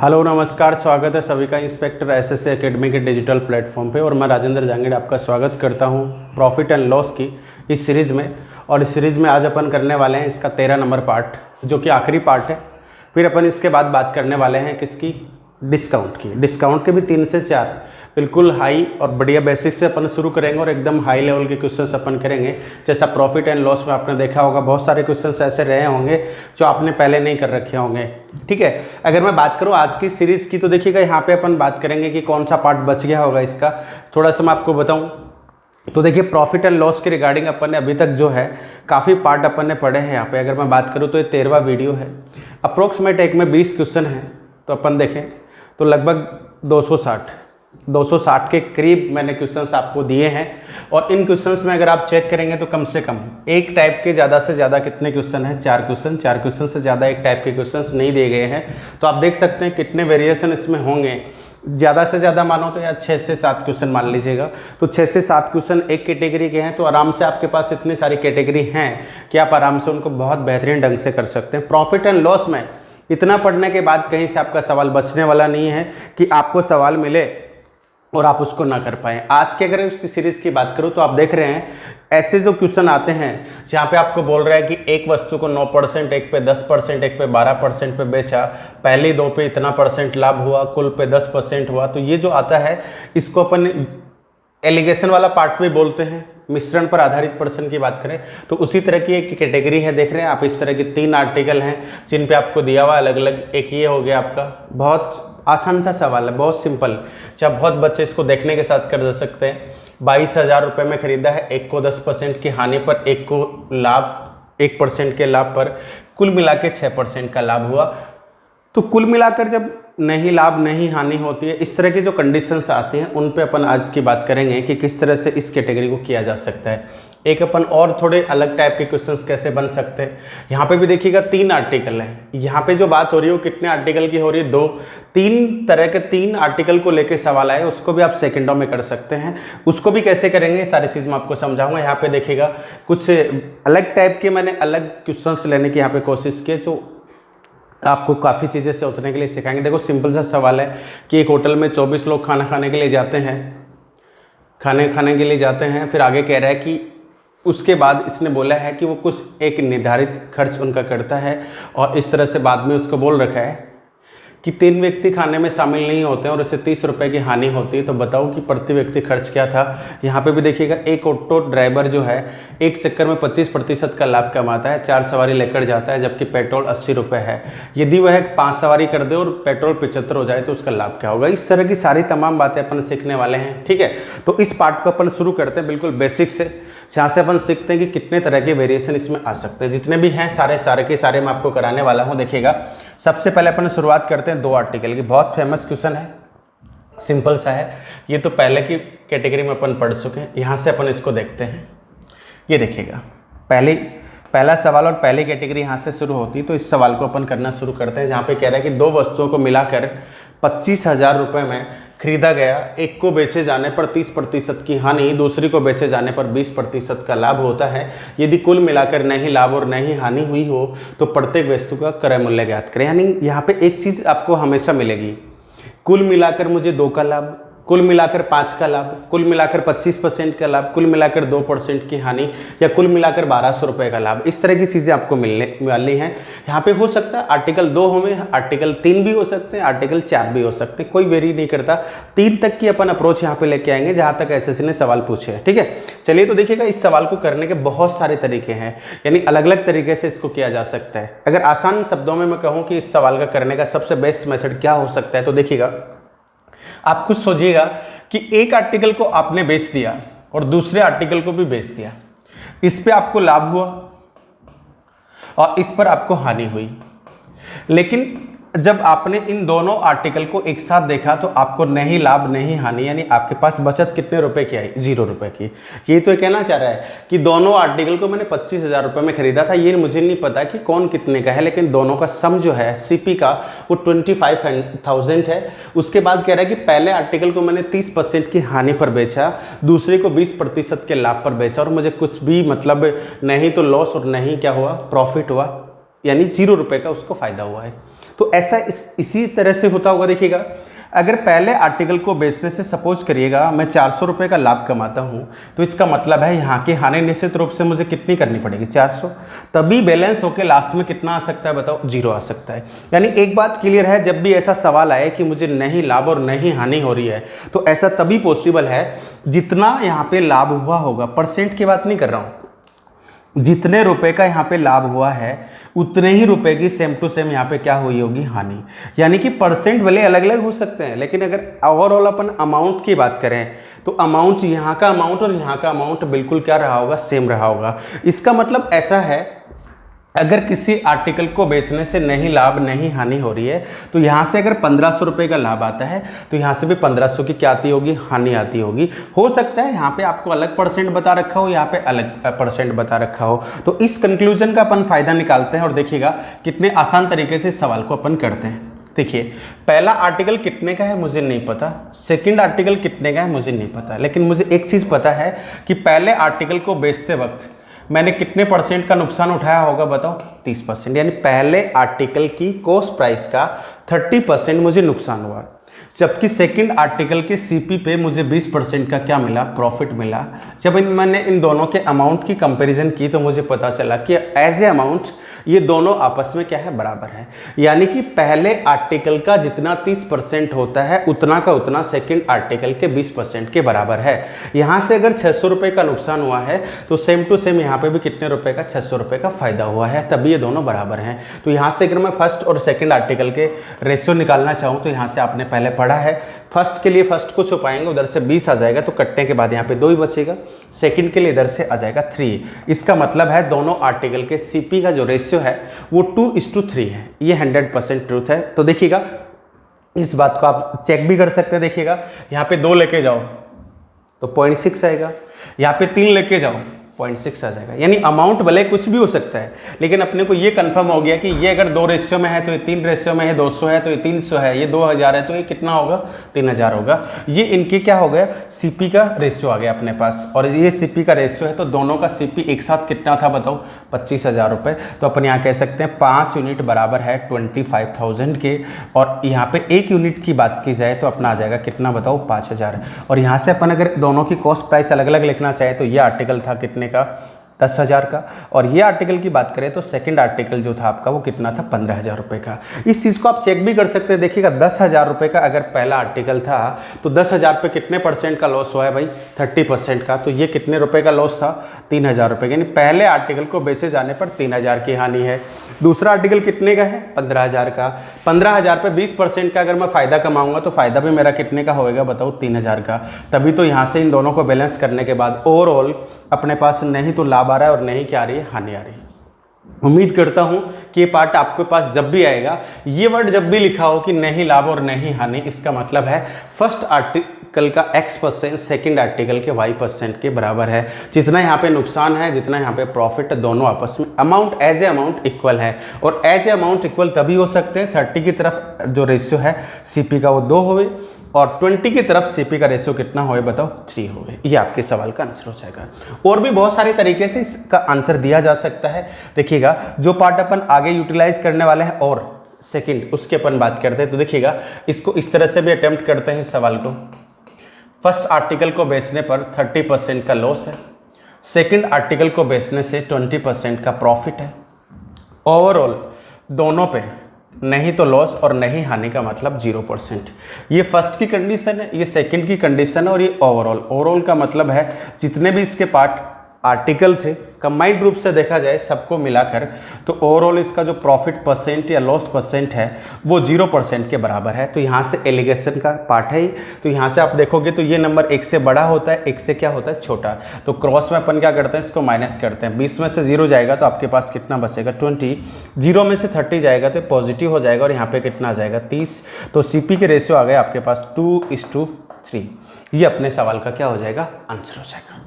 Hello नमस्कार, स्वागत है सभी का इंस्पेक्टर एसएससी एकेडमी के डिजिटल प्लेटफॉर्म पे। और मैं राजेंद्र जांगीड़ आपका स्वागत करता हूं प्रॉफिट एंड लॉस की इस सीरीज़ में। और इस सीरीज़ में आज अपन करने वाले हैं इसका 13 नंबर पार्ट, जो कि आखिरी पार्ट है। फिर अपन इसके बाद बात करने वाले हैं किसकी, डिस्काउंट की। डिस्काउंट के भी 3 से 4 बिल्कुल हाई और बढ़िया बेसिक से अपन शुरू करेंगे और एकदम हाई लेवल के क्वेश्चंस अपन करेंगे। जैसा प्रॉफिट एंड लॉस में आपने देखा होगा, बहुत सारे क्वेश्चंस ऐसे रहे होंगे जो आपने पहले नहीं कर रखे होंगे। ठीक है, अगर मैं बात करूं आज की सीरीज़ की, तो देखिएगा यहाँ पे अपन बात करेंगे कि कौन सा पार्ट बच गया होगा इसका। थोड़ा सा मैं आपको बताऊँ तो देखिए, प्रॉफिट एंड लॉस के रिगार्डिंग अपन ने अभी तक जो है काफ़ी पार्ट अपन ने पढ़े हैं। यहाँ पे अगर मैं बात करूँ तो ये 13वां वीडियो है। अप्रोक्सीमेट एक में 20 क्वेश्चन हैं, तो अपन देखें तो लगभग 260 के करीब मैंने क्वेश्चंस आपको दिए हैं। और इन क्वेश्चंस में अगर आप चेक करेंगे तो कम से कम एक टाइप के ज़्यादा से ज़्यादा कितने क्वेश्चन हैं, 4 क्वेश्चन से ज़्यादा एक टाइप के क्वेश्चंस नहीं दिए गए हैं। तो आप देख सकते हैं कितने वेरिएशन इसमें होंगे। ज़्यादा से ज़्यादा मानो तो यार 6 से 7 क्वेश्चन मान लीजिएगा। तो 6 से 7 क्वेश्चन एक कैटेगरी के हैं, तो आराम से आपके पास इतनी सारी कैटेगरी हैं कि आप आराम से उनको बहुत बेहतरीन ढंग से कर सकते हैं। प्रॉफिट एंड लॉस में इतना पढ़ने के बाद कहीं से आपका सवाल बचने वाला नहीं है कि आपको सवाल मिले और आप उसको ना कर पाएँ। आज के अगर इस सीरीज़ की बात करूँ तो आप देख रहे हैं ऐसे जो क्वेश्चन आते हैं जहाँ पे आपको बोल रहा है कि एक वस्तु को 9%, एक पे 10%, एक पे 12% पे बेचा, पहले 2 पे इतना % लाभ हुआ, कुल पे 10% हुआ। तो ये जो आता है इसको अपन एलिगेशन वाला पार्ट भी बोलते हैं। मिश्रण पर आधारित प्रश्न की बात करें तो उसी तरह की एक कैटेगरी है। देख रहे हैं आप, इस तरह की 3 आर्टिकल हैं जिन पे आपको दिया हुआ अलग अलग। एक ये हो गया आपका, बहुत आसान सा सवाल है, बहुत सिंपल, चाहे बहुत बच्चे इसको देखने के साथ कर दे सकते हैं। 22,000 रुपये में खरीदा है, एक को 10% की हानि पर, एक को लाभ 1% के लाभ पर, कुल मिला के 6% का लाभ हुआ। तो कुल मिलाकर जब नहीं लाभ नहीं हानि होती है, इस तरह की जो कंडीशंस आती हैं उन पे अपन आज की बात करेंगे कि किस तरह से इस कैटेगरी को किया जा सकता है। एक अपन और थोड़े अलग टाइप के क्वेश्चंस कैसे बन सकते हैं। यहाँ पे भी देखिएगा 3 आर्टिकल हैं। यहाँ पे जो बात हो रही है वो कितने आर्टिकल की हो रही है, 3 तरह के 3 आर्टिकल को लेके सवाल आए, उसको भी आप सेकंडों में कर सकते हैं। उसको भी कैसे करेंगे सारी चीज़ मैं आपको समझाऊंगा। यहाँ पे देखिएगा कुछ अलग टाइप के मैंने अलग क्वेश्चंस लेने की यहाँ पे कोशिश की, जो आपको काफ़ी चीज़ें सोचने के लिए सिखाएंगे। देखो, सिंपल सा सवाल है कि एक होटल में 24 लोग खाना खाने के लिए जाते हैं, खाने के लिए जाते हैं। फिर आगे कह रहा है कि उसके बाद इसने बोला है कि वो कुछ एक निर्धारित खर्च उनका करता है, और इस तरह से बाद में उसको बोल रखा है कि 3 व्यक्ति खाने में शामिल नहीं होते हैं और इससे 30 रुपये की हानि होती है। तो बताओ कि प्रति व्यक्ति खर्च क्या था। यहाँ पे भी देखिएगा, एक ऑटो ड्राइवर जो है एक चक्कर में 25% का लाभ कमाता है, 4 सवारी लेकर जाता है, जबकि पेट्रोल 80 रुपये है। यदि वह 5 सवारी कर दे और पेट्रोल 75 हो जाए तो उसका लाभ क्या होगा। इस तरह की सारी तमाम बातें अपन सीखने वाले हैं। ठीक है, तो इस पार्ट को अपन शुरू करते हैं बिल्कुल बेसिक से, जहाँ से अपन सीखते हैं कि कितने तरह के वेरिएशन इसमें आ सकते हैं। जितने भी हैं सारे के सारे मैं आपको कराने वाला हूँ। देखिएगा, सबसे पहले अपन शुरुआत करते हैं 2 आर्टिकल की। बहुत फेमस क्वेश्चन है, सिंपल सा है। ये तो पहले की कैटेगरी में अपन पढ़ चुके हैं। यहाँ से अपन इसको देखते हैं। ये देखिएगा, पहला सवाल और पहली कैटेगरी यहाँ से शुरू होती है। तो इस सवाल को अपन करना शुरू करते हैं, जहाँ पे कह रहा है कि 2 वस्तुओं को मिलाकर 25,000 रुपये में खरीदा गया। एक को बेचे जाने पर 30% की हानि, दूसरी को बेचे जाने पर 20% का लाभ होता है। यदि कुल मिलाकर नहीं लाभ और नहीं हानि हुई हो तो प्रत्येक वस्तु का क्रय मूल्य ज्ञात करें। यानी यहाँ पे एक चीज़ आपको हमेशा मिलेगी, कुल मिलाकर मुझे 2 का लाभ, कुल मिलाकर 5 का लाभ, कुल मिलाकर 25% का लाभ, कुल मिलाकर 2% की हानि, या कुल मिलाकर 1200 रुपये का लाभ। इस तरह की चीज़ें आपको मिलने वाली हैं। यहाँ पे हो सकता है आर्टिकल 2 होंगे, आर्टिकल 3 भी हो सकते हैं, आर्टिकल 4 भी हो सकते हैं, कोई वेरी नहीं करता। 3 तक की अपन अप्रोच यहाँ पे लेके आएंगे जहाँ तक एसएससी ने सवाल पूछे हैं। ठीक है, चलिए तो देखिएगा, इस सवाल को करने के बहुत सारे तरीके हैं, यानी अलग अलग तरीके से इसको किया जा सकता है। अगर आसान शब्दों में मैं कहूँ कि इस सवाल का करने का सबसे बेस्ट मेथड क्या हो सकता है, तो देखिएगा, आप कुछ सोचिएगा कि एक आर्टिकल को आपने बेच दिया और दूसरे आर्टिकल को भी बेच दिया। इस पे आपको लाभ हुआ और इस पर आपको हानि हुई। लेकिन जब आपने इन दोनों आर्टिकल को एक साथ देखा तो आपको नहीं लाभ नहीं हानि, यानी आपके पास बचत कितने रुपए की आई, 0 रुपए की। ये तो कहना चाह रहा है कि दोनों आर्टिकल को मैंने 25,000 रुपये में खरीदा था। ये मुझे नहीं पता कि कौन कितने का है, लेकिन दोनों का सम जो है सीपी का वो 25,000 है। उसके बाद कह रहा है कि पहले आर्टिकल को मैंने 30% की हानि पर बेचा, दूसरे को 20% के लाभ पर बेचा, और मुझे कुछ भी मतलब नहीं तो लॉस और नहीं क्या हुआ, प्रॉफिट हुआ, यानी 0 रुपये का उसको फायदा हुआ है। तो ऐसा इसी तरह से होता होगा। देखिएगा, अगर पहले आर्टिकल को बेचने से सपोज करिएगा मैं 400 रुपये का लाभ कमाता हूँ, तो इसका मतलब है यहाँ की हानि निश्चित रूप से मुझे कितनी करनी पड़ेगी, 400। तभी बैलेंस होकर लास्ट में कितना आ सकता है बताओ, 0 आ सकता है। यानी एक बात क्लियर है, जब भी ऐसा सवाल आए कि मुझे नहीं लाभ और नहीं हानि हो रही है, तो ऐसा तभी पॉसिबल है जितना यहाँ पे लाभ हुआ होगा। परसेंट की बात नहीं कर रहा हूँ, जितने रुपए का यहाँ पे लाभ हुआ है उतने ही रुपए की सेम टू सेम यहाँ पे क्या हुई होगी, हानि। यानी कि परसेंट भले अलग अलग हो सकते हैं, लेकिन अगर ओवरऑल अपन अमाउंट की बात करें तो अमाउंट, यहाँ का अमाउंट और यहाँ का अमाउंट बिल्कुल क्या रहा होगा, सेम रहा होगा। इसका मतलब ऐसा है, अगर किसी आर्टिकल को बेचने से नहीं लाभ नहीं हानि हो रही है, तो यहाँ से अगर 1500 रुपये का लाभ आता है तो यहाँ से भी 1500 की क्या आती होगी, हानि आती होगी। हो सकता है यहाँ पे आपको अलग परसेंट बता रखा हो, यहाँ पे अलग परसेंट बता रखा हो। तो इस कंक्लूजन का अपन फायदा निकालते हैं और देखिएगा कितने आसान तरीके से इस सवाल को अपन करते हैं। देखिए, पहला आर्टिकल कितने का है मुझे नहीं पता, सेकंड आर्टिकल कितने का है मुझे नहीं पता, लेकिन मुझे एक चीज़ पता है कि पहले आर्टिकल को बेचते वक्त मैंने कितने परसेंट का नुकसान उठाया होगा बताओ, 30%। यानी पहले आर्टिकल की कॉस्ट प्राइस का 30% मुझे नुकसान हुआ, जबकि सेकंड आर्टिकल के सीपी पे मुझे 20% का क्या मिला, प्रॉफिट मिला। जब मैंने इन दोनों के अमाउंट की कंपैरिजन की तो मुझे पता चला कि एज ए अमाउंट ये दोनों आपस में क्या है, बराबर है। यानी कि पहले आर्टिकल का जितना 30% होता है उतना का उतना सेकंड आर्टिकल के 20% के बराबर है। यहाँ से अगर 600 रुपये का नुकसान हुआ है तो सेम टू सेम यहाँ पे भी कितने रुपए का, 600 रुपये का फायदा हुआ है, तभी ये दोनों बराबर हैं। तो यहाँ से अगर मैं फर्स्ट और सेकंड आर्टिकल के रेशियो निकालना चाहूँ तो यहाँ से आपने पहले पढ़ा है, फर्स्ट के लिए फर्स्ट को छुपाएंगे, उधर से 20 आ जाएगा तो कटने के बाद यहाँ पे 2 ही बचेगा। सेकंड के लिए इधर से आ जाएगा 3। इसका मतलब है दोनों आर्टिकल के सीपी का जो रेशियो है वो 2:3 है। ये 100% ट्रूथ है। तो देखिएगा, इस बात को आप चेक भी कर सकते हैं। देखिएगा, यहाँ पे 2 लेके जाओ तो 0.6 आएगा, यहाँ पे 3 लेके जाओ 0.6 आ जाएगा। यानी अमाउंट भले कुछ भी हो सकता है, लेकिन अपने को ये कंफर्म हो गया कि ये अगर 2 रेशियो में है तो ये 3 रेशियो में है, 200 है तो ये 300 है, ये 2000 है तो ये कितना होगा, 3000 होगा। ये इनके क्या हो गया, सीपी का रेशियो आ गया अपने पास, और ये सीपी का रेशियो है तो दोनों का सीपी एक साथ कितना था बताओ, 25,000 रुपये। तो अपन यहाँ कह सकते हैं 5 यूनिट बराबर है 25,000 के, और यहाँ पे 1 यूनिट की बात की जाए तो अपना आ जाएगा कितना बताओ, 5000। और यहाँ से अपन अगर दोनों की कॉस्ट प्राइस अलग अलग लिखना चाहे तो ये आर्टिकल था कितने का, 10,000 का, और ये आर्टिकल की बात करें तो सेकंड आर्टिकल जो था आपका वो कितना था, 15,000 रुपये का। इस चीज़ को आप चेक भी कर सकते हैं। देखिएगा, 10,000 रुपये का अगर पहला आर्टिकल था तो 10,000 पे कितने परसेंट का लॉस हुआ है भाई, 30% का। तो ये कितने रुपए का लॉस था, 3,000 रुपये। यानी पहले आर्टिकल को बेचे जाने पर 3,000 की हानि है। दूसरा आर्टिकल कितने का है, 15,000 का। 15,000 पे 20% का अगर मैं फ़ायदा कमाऊंगा तो फ़ायदा भी मेरा कितने का होएगा बताओ, 3,000 का। तभी तो यहाँ से इन दोनों को बैलेंस करने के बाद ओवरऑल अपने पास नहीं तो लाभ आ रहा है और नहीं क्या आ रही है, हानि आ रही है। उम्मीद करता हूँ कि ये पार्ट आपके पास जब भी आएगा, ये वर्ड जब भी लिखा हो कि नहीं लाभ और नहीं हानि, इसका मतलब है फर्स्ट आर्टिकल का X%, सेकंड आर्टिकल के Y% के बराबर है। जितना यहाँ पे नुकसान है, जितना यहाँ पे प्रॉफिट है, दोनों आपस में amount as a amount equal है। और एज ए अमाउंट इक्वल तभी हो सकते हैं 30 की तरफ जो रेशियो है सीपी का वो 2 होवे, और 20 की तरफ सीपी का रेशियो कितना होए बताओ, 3 होवे। ये आपके सवाल का आंसर हो जाएगा। और भी बहुत सारे तरीके से इसका आंसर दिया जा सकता है। देखिएगा, जो पार्ट अपन आगे यूटिलाइज करने वाले हैं और सेकंड उसके अपन बात करते हैं। तो देखिएगा, इसको इस तरह से भी अटेम्प्ट करते हैं इस सवाल को। फर्स्ट आर्टिकल को बेचने पर 30% का लॉस है, सेकंड आर्टिकल को बेचने से 20% का प्रॉफिट है। ओवरऑल दोनों पे नहीं तो लॉस और नहीं हानि का मतलब 0%। ये फर्स्ट की कंडीशन है, ये सेकंड की कंडीशन है, और ये ओवरऑल का मतलब है जितने भी इसके पार्ट आर्टिकल थे कंबाइंड रूप से देखा जाए सबको मिलाकर, तो ओवरऑल इसका जो प्रॉफिट परसेंट या लॉस परसेंट है वो 0% के बराबर है। तो यहाँ से एलिगेशन का पार्ट है। तो यहाँ से आप देखोगे तो ये नंबर 1 से बड़ा होता है, 1 से क्या होता है, छोटा। तो क्रॉस में अपन क्या करते हैं, इसको माइनस करते हैं। 20 में से 0 जाएगा तो आपके पास कितना बचेगा, 20। 0 में से 30 जाएगा तो पॉजिटिव हो जाएगा, और यहाँ पे कितना आ जाएगा, 30। तो सीपी के रेशियो आ गए आपके पास 2:3। ये अपने सवाल का क्या हो जाएगा, आंसर हो जाएगा।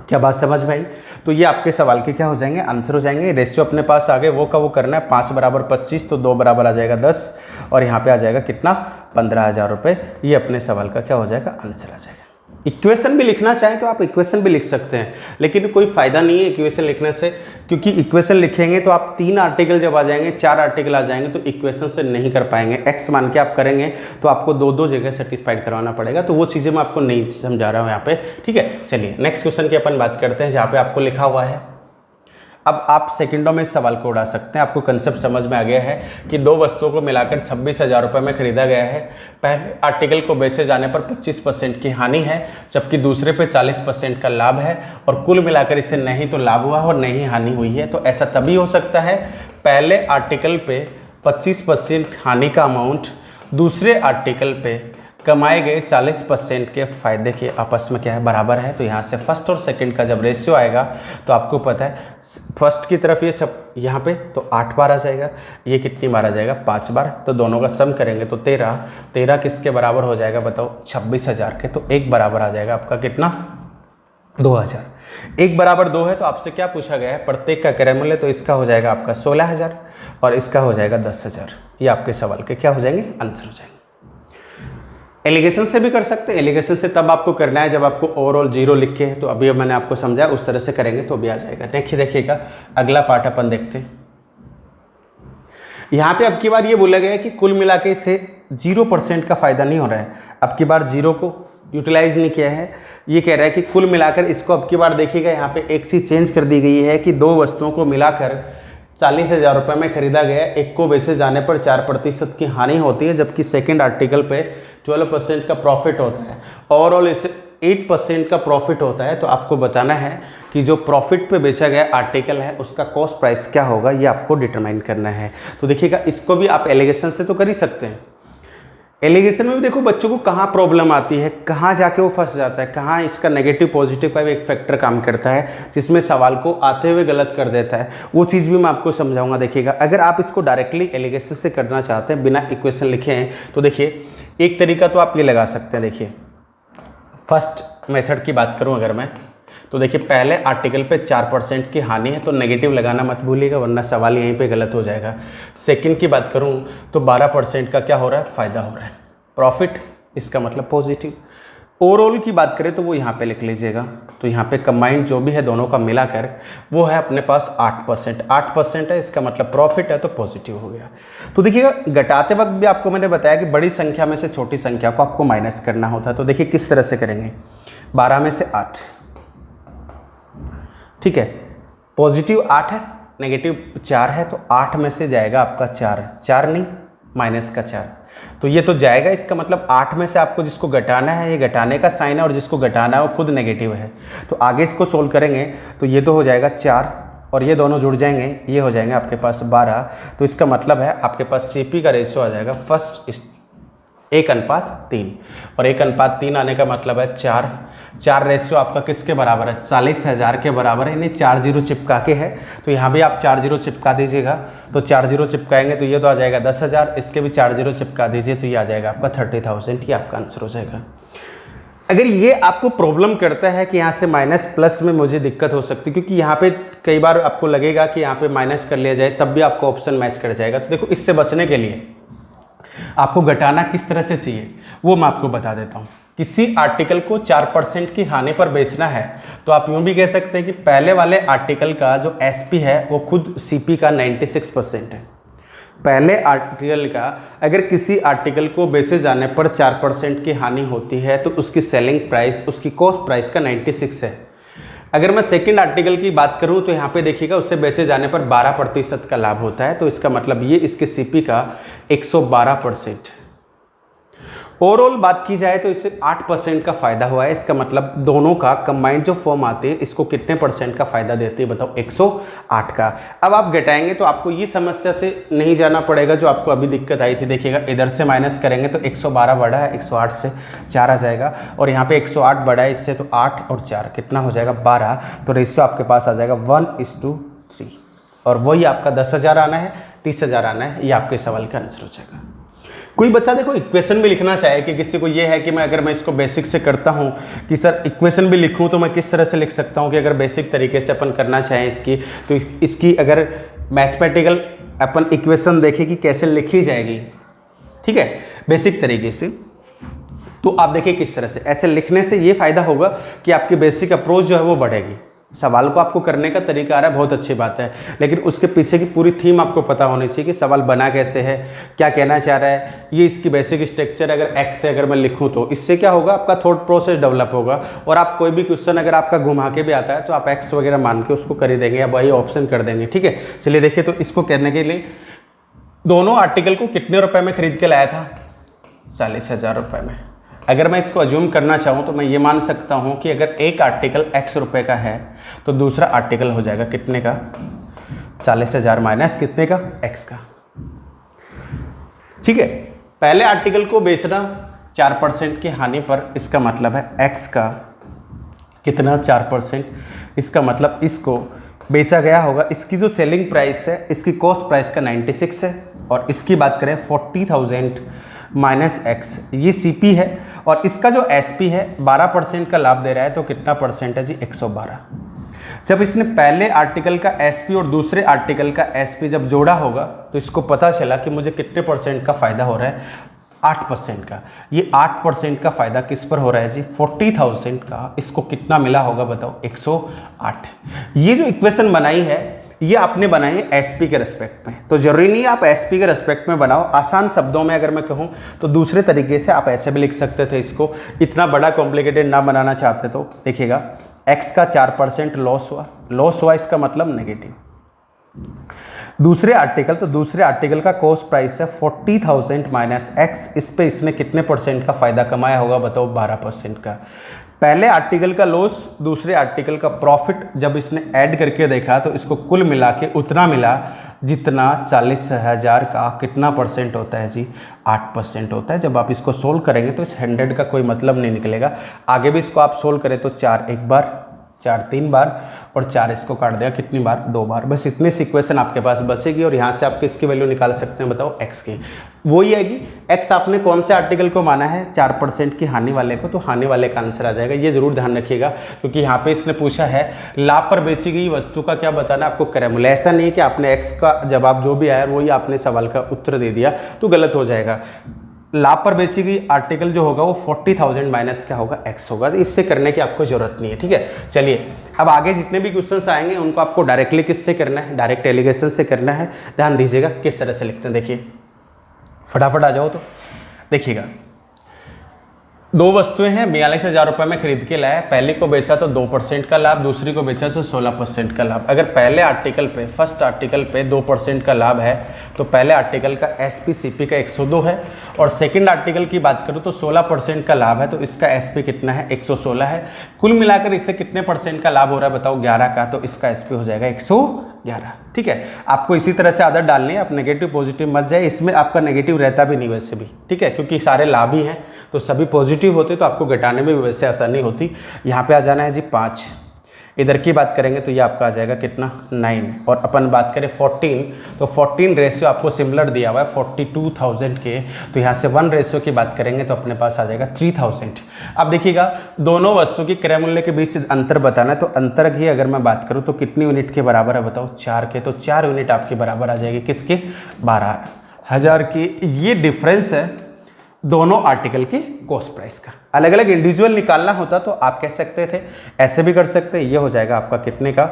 क्या बात समझ में आई? तो ये आपके सवाल के क्या हो जाएंगे, आंसर हो जाएंगे। रेशियो अपने पास आ गए, वो का वो करना है। 5 बराबर 25 तो 2 बराबर आ जाएगा 10, और यहाँ पे आ जाएगा कितना, 15,000 रुपये। ये अपने सवाल का क्या हो जाएगा, आंसर आ जाएगा। इक्वेशन भी लिखना चाहें तो आप इक्वेशन भी लिख सकते हैं, लेकिन कोई फ़ायदा नहीं है इक्वेशन लिखने से, क्योंकि इक्वेशन लिखेंगे तो आप 3 आर्टिकल जब आ जाएंगे, 4 आर्टिकल आ जाएंगे तो इक्वेशन से नहीं कर पाएंगे। एक्स मान के आप करेंगे तो आपको 2 जगह सेटिस्फाइड करवाना पड़ेगा, तो वो चीज़ें मैं आपको नहीं समझा रहा हूँ यहाँ पे, ठीक है। चलिए नेक्स्ट क्वेश्चन की अपन बात करते हैं, जहाँ पे आपको लिखा हुआ है, अब आप सेकंडों में इस सवाल को उड़ा सकते हैं, आपको कंसेप्ट समझ में आ गया है कि 2 वस्तुओं को मिलाकर 26,000 रुपये में खरीदा गया है। पहले आर्टिकल को बेचे जाने पर 25% की हानि है, जबकि दूसरे पे 40% का लाभ है, और कुल मिलाकर इसे नहीं तो लाभ हुआ और नहीं हानि हुई है। तो ऐसा तभी हो सकता है, पहले आर्टिकल पे 25% हानि का अमाउंट दूसरे आर्टिकल पे कमाए गए 40% के फायदे के आपस में क्या है, बराबर है। तो यहाँ से फर्स्ट और सेकंड का जब रेशियो आएगा तो आपको पता है फर्स्ट की तरफ ये सब यहाँ पे तो 8 बार आ जाएगा, ये कितनी बार आ जाएगा, 5 बार। तो दोनों का सम करेंगे तो 13 किसके बराबर हो जाएगा बताओ, 26,000 के। तो 1 बराबर आ जाएगा आपका कितना, 2,000। 1 बराबर 2 है तो आपसे क्या पूछा गया है, प्रत्येक का क्रय मूल्य, तो इसका हो जाएगा आपका 16,000 और इसका हो जाएगा 10,000। ये आपके सवाल के क्या हो जाएंगे, आंसर हो जाएंगे। एलिगेशन से भी कर सकते हैं, एलिगेशन से तब आपको करना है जब आपको ओवरऑल 0 लिख के, तो अभी मैंने आपको समझाया उस तरह से करेंगे तो भी आ जाएगा। नेक्स्ट देखिएगा, अगला पार्ट अपन देखते हैं। यहाँ पे अब की बार ये बोला गया है कि कुल मिला के इसे 0% का फायदा नहीं हो रहा है, अब की बार 0 को यूटिलाइज नहीं किया है। ये कह रहा है कि कुल मिलाकर इसको अब की बार देखिएगा, यहाँ पे एक चीज़ चेंज कर दी गई है कि 2 वस्तुओं को मिलाकर 40,000 रुपये में खरीदा गया, एक को बेचे जाने पर 4% की हानि होती है, जबकि सेकंड आर्टिकल पे 12% का प्रॉफिट होता है, ओवरऑल इसे 8% का प्रॉफिट होता है। तो आपको बताना है कि जो प्रॉफिट पे बेचा गया आर्टिकल है उसका कॉस्ट प्राइस क्या होगा, ये आपको डिटरमाइन करना है। तो देखिएगा इसको भी आप एलिगेशन से तो कर ही सकते हैं। एलिगेशन में भी देखो बच्चों को कहाँ प्रॉब्लम आती है, कहाँ जाके वो फंस जाता है, कहाँ इसका नेगेटिव पॉजिटिव का भी एक फैक्टर काम करता है जिसमें सवाल को आते हुए गलत कर देता है, वो चीज़ भी मैं आपको समझाऊंगा। देखिएगा अगर आप इसको डायरेक्टली एलिगेशन से करना चाहते हैं बिना इक्वेशन लिखे हैं, तो देखिए एक तरीका तो आप ये लगा सकते हैं। देखिए फर्स्ट मेथड की बात करूँ अगर मैं, तो देखिए पहले आर्टिकल पे 4% की हानि है तो नेगेटिव लगाना मत भूलिएगा, वरना सवाल यहीं पे गलत हो जाएगा। सेकंड की बात करूं तो 12% का क्या हो रहा है, फ़ायदा हो रहा है, प्रॉफिट, इसका मतलब पॉजिटिव। ओवरऑल की बात करें तो वो यहाँ पे लिख लीजिएगा, तो यहाँ पे कंबाइंड जो भी है दोनों का मिलाकर वो है अपने पास 8% है, इसका मतलब प्रॉफिट है तो पॉजिटिव हो गया। तो देखिएगा घटाते वक्त भी आपको मैंने बताया कि बड़ी संख्या में से छोटी संख्या को आपको माइनस करना होता है। तो देखिए किस तरह से करेंगे, 12 में से 8, ठीक है, पॉजिटिव 8 है, नेगेटिव 4 है, तो 8 में से जाएगा आपका 4 नहीं, माइनस का 4, तो ये तो जाएगा। इसका मतलब 8 में से आपको जिसको घटाना है ये घटाने का साइन है, और जिसको घटाना है वो खुद नेगेटिव है। तो आगे इसको सोल्व करेंगे तो ये तो हो जाएगा 4 और ये दोनों जुड़ जाएंगे, ये हो जाएंगे आपके पास 12। तो इसका मतलब है आपके पास सीपी का रेशियो आ जाएगा फर्स्ट 1:3, और 1:3 आने का मतलब है 4 रेशियो आपका किसके बराबर है, 40,000 के बराबर है, यानी 4 0 चिपका के है। तो यहाँ भी आप 4 0 चिपका दीजिएगा, तो 4 0 चिपकाएंगे तो ये तो आ जाएगा 10,000, इसके भी 4 0 चिपका दीजिए तो ये आ जाएगा आपका 30,000, ये आपका आंसर हो जाएगा। अगर ये आपको प्रॉब्लम करता है कि यहाँ से माइनस प्लस में मुझे दिक्कत हो सकती है, क्योंकि यहाँ पे कई बार आपको लगेगा कि यहाँ पे माइनस कर लिया जाए तब भी आपको ऑप्शन मैच कर जाएगा। तो देखो इससे बचने के लिए आपको घटाना किस तरह से चाहिए वो मैं आपको बता देता हूँ। किसी आर्टिकल को 4% की हानि पर बेचना है तो आप यूँ भी कह सकते हैं कि पहले वाले आर्टिकल का जो एसपी है वो खुद सीपी का 96% है। पहले आर्टिकल का अगर किसी आर्टिकल को बेचे जाने पर 4% की हानि होती है तो उसकी सेलिंग प्राइस, उसकी कॉस्ट प्राइस का 96 है। अगर मैं सेकंड आर्टिकल की बात करूं तो यहाँ पे देखिएगा उससे बेचे जाने पर 12% का लाभ होता है, तो इसका मतलब ये इसके सीपी का 112%। ओवरऑल बात की जाए तो इससे 8% का फायदा हुआ है, इसका मतलब दोनों का कंबाइंड जो फॉर्म आते हैं इसको कितने % का फायदा देते हैं बताओ, 108 का। अब आप घटाएंगे तो आपको ये समस्या से नहीं जाना पड़ेगा जो आपको अभी दिक्कत आई थी। देखिएगा इधर से माइनस करेंगे तो 112 बढ़ा है, 108 से 4 आ जाएगा, और यहाँ पे 108 बढ़ा है इससे, तो 8 और 4 कितना हो जाएगा 12, तो रेशियो आपके पास आ जाएगा 1:3, और वही आपका 10,000 आना है, 30,000 आना है, ये आपके सवाल का आंसर हो जाएगा। कोई बच्चा देखो इक्वेशन भी लिखना चाहे कि किसी को ये है कि मैं अगर मैं इसको बेसिक से करता हूँ कि सर इक्वेशन भी लिखूँ तो मैं किस तरह से लिख सकता हूँ, कि अगर बेसिक तरीके से अपन करना चाहें इसकी, तो इसकी अगर मैथमेटिकल अपन इक्वेशन देखें कि कैसे लिखी जाएगी, ठीक है, बेसिक तरीके से। तो आप देखिए किस तरह से ऐसे लिखने से ये फायदा होगा कि आपकी बेसिक अप्रोच जो है वो बढ़ेगी। सवाल को आपको करने का तरीका आ रहा है, बहुत अच्छी बात है, लेकिन उसके पीछे की पूरी थीम आपको पता होनी चाहिए कि सवाल बना कैसे है, क्या कहना चाह रहा है, ये इसकी बेसिक स्ट्रक्चर अगर एक्स से अगर मैं लिखूं तो इससे क्या होगा, आपका थॉट प्रोसेस डेवलप होगा और आप कोई भी क्वेश्चन अगर आपका घुमा के भी आता है तो आप एक्स वगैरह मान के उसको कर ही देंगे या वही ऑप्शन कर देंगे। ठीक है, चलिए देखिए, तो इसको करने के लिए दोनों आर्टिकल को कितने रुपए में खरीद के लाया था, 40,000 रुपये में। अगर मैं इसको अज्यूम करना चाहूँ तो मैं ये मान सकता हूँ कि अगर एक आर्टिकल x रुपए का है तो दूसरा आर्टिकल हो जाएगा कितने का, 40,000 माइनस कितने का, x का। ठीक है, पहले आर्टिकल को बेचना 4% की हानि पर, इसका मतलब है x का कितना 4%, इसका मतलब इसको बेचा गया होगा, इसकी जो सेलिंग प्राइस है, इसकी कॉस्ट प्राइस का 96 है और इसकी बात करें 40,000 माइनस एक्स, ये सीपी है और इसका जो एसपी है 12% का लाभ दे रहा है, तो कितना परसेंट है जी, 112। जब इसने पहले आर्टिकल का एसपी और दूसरे आर्टिकल का एसपी जब जोड़ा होगा तो इसको पता चला कि मुझे कितने परसेंट का फायदा हो रहा है, 8% का। ये 8% का फायदा किस पर हो रहा है जी, 40,000 का, इसको कितना मिला होगा बताओ, 108। ये जो इक्वेशन बनाई है ये आपने बनाई है एसपी के रेस्पेक्ट में, तो जरूरी नहीं आप एसपी के रेस्पेक्ट में बनाओ। आसान शब्दों में अगर मैं कहूँ तो दूसरे तरीके से आप ऐसे भी लिख सकते थे इसको, इतना बड़ा कॉम्प्लिकेटेड ना बनाना चाहते तो देखिएगा, एक्स का 4% लॉस हुआ, इसका मतलब नेगेटिव। दूसरे आर्टिकल, तो दूसरे आर्टिकल का कॉस्ट प्राइस है 40,000 माइनस एक्स, इस पे इसने कितने परसेंट का फायदा कमाया होगा बताओ, 12% का। पहले आर्टिकल का लॉस, दूसरे आर्टिकल का प्रॉफिट जब इसने ऐड करके देखा तो इसको कुल मिला के उतना मिला जितना 40,000 का कितना परसेंट होता है जी, 8% होता है। जब आप इसको सोल्व करेंगे तो इस 100 का कोई मतलब नहीं निकलेगा। आगे भी इसको आप सोल्व करें तो 4 एक बार, 4 3 बार और 4 इसको काट दिया कितनी बार, 2 बार, बस इतनी इक्वेशन आपके पास बचेगी और यहाँ से आप किसकी वैल्यू निकाल सकते हैं बताओ, x की। वो ही आएगी, x आपने कौन से आर्टिकल को माना है, 4% की हानि वाले को, तो हानि वाले का आंसर आ जाएगा। ये जरूर ध्यान रखिएगा क्योंकि यहाँ पे इसने पूछा है लाभ पर बेची गई वस्तु का क्या बताना आपको, क्रय। ऐसा नहीं है कि आपने x का जवाब जो भी आया वही आपने सवाल का उत्तर दे दिया तो गलत हो जाएगा। लाभ पर बेची गई आर्टिकल जो होगा वो 40,000 माइनस क्या होगा, x होगा। तो इससे करने की आपको जरूरत नहीं है। ठीक है, चलिए अब आगे जितने भी क्वेश्चंस आएंगे उनको आपको डायरेक्टली किससे करना है, डायरेक्ट एलिगेशन से करना है। ध्यान दीजिएगा किस तरह से लिखते हैं, देखिए फटाफट आ जाओ। तो देखिएगा, दो वस्तुएं हैं, 42,000 रुपये में खरीद के लाया, पहले को बेचा तो 2% का लाभ, दूसरी को बेचा तो 16% का लाभ। अगर पहले आर्टिकल पे, फर्स्ट आर्टिकल पे 2% का लाभ है तो पहले आर्टिकल का एसपी सीपी का 102 है और सेकंड आर्टिकल की बात करूँ तो 16% का लाभ है तो इसका एसपी कितना है, 116 है। कुल मिलाकर इससे कितने परसेंट का लाभ हो रहा है बताओ, 11 का, तो इसका एसपी हो जाएगा 111। ठीक है, आपको इसी तरह से आदत डालनी है, आप नेगेटिव पॉजिटिव मत जाए, इसमें आपका नेगेटिव रहता भी नहीं वैसे भी। ठीक है, क्योंकि सारे लाभ ही हैं तो सभी पॉजिटिव होते तो आपको घटाने में वैसे आसानी होती। यहाँ पे आ जाना है जी 5, इधर की बात करेंगे तो ये आपका आ जाएगा कितना, 9, और अपन बात करें 14 तो 14 रेशियो आपको सिमिलर दिया हुआ है 42,000 के, तो यहाँ से 1 रेशियो की बात करेंगे तो अपने पास आ जाएगा 3,000। अब देखिएगा, दोनों वस्तु की क्रय मूल्य के बीच अंतर बताना है, तो अंतर की अगर मैं बात करूँ तो कितनी यूनिट के बराबर है बताओ, 4 के, तो 4 यूनिट आपकी बराबर आ जाएगी किसके, 12,000 की। ये डिफरेंस है दोनों आर्टिकल की कॉस्ट प्राइस का। अलग अलग इंडिविजुअल निकालना होता तो आप कह सकते थे, ऐसे भी कर सकते हैं, ये हो जाएगा आपका कितने का,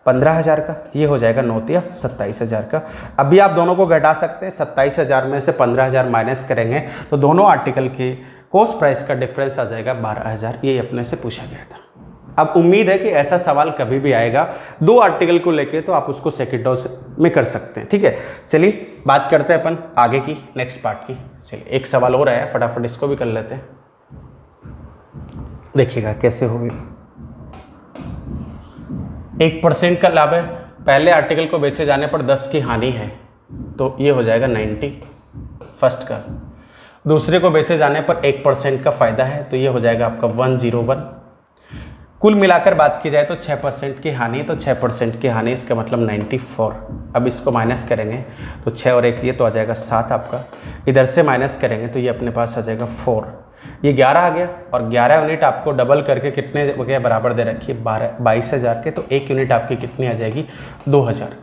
15,000 का, ये हो जाएगा 9 या 27,000 का। अभी आप दोनों को घटा सकते हैं, 27,000 में से 15,000 माइनस करेंगे तो दोनों आर्टिकल के कॉस्ट प्राइस का डिफरेंस आ जाएगा 12,000। ये अपने से पूछा गया था। अब उम्मीद है कि ऐसा सवाल कभी भी आएगा 2 आर्टिकल को लेके तो आप उसको सेकंडों में कर सकते हैं। ठीक है, चलिए बात करते हैं अपन आगे की, नेक्स्ट पार्ट की। चलिए एक सवाल और आया, फटाफट इसको भी कर लेते हैं, देखिएगा कैसे होगी। 1% का लाभ है, पहले आर्टिकल को बेचे जाने पर 10 की हानि है तो ये हो जाएगा 90 फर्स्ट का। दूसरे को बेचे जाने पर 1% का फायदा है तो ये हो जाएगा आपका 101। कुल मिलाकर बात की जाए तो 6% की हानि, तो 6% की हानि इसका मतलब 94। अब इसको माइनस करेंगे तो 6 और 1 ये तो आ जाएगा 7 आपका, इधर से माइनस करेंगे तो ये अपने पास आ जाएगा 4, ये 11 आ गया और 11 यूनिट आपको डबल करके कितने के बराबर दे रखी है, 22,000 के, तो 1 यूनिट आपकी कितनी आ जाएगी, 2,000।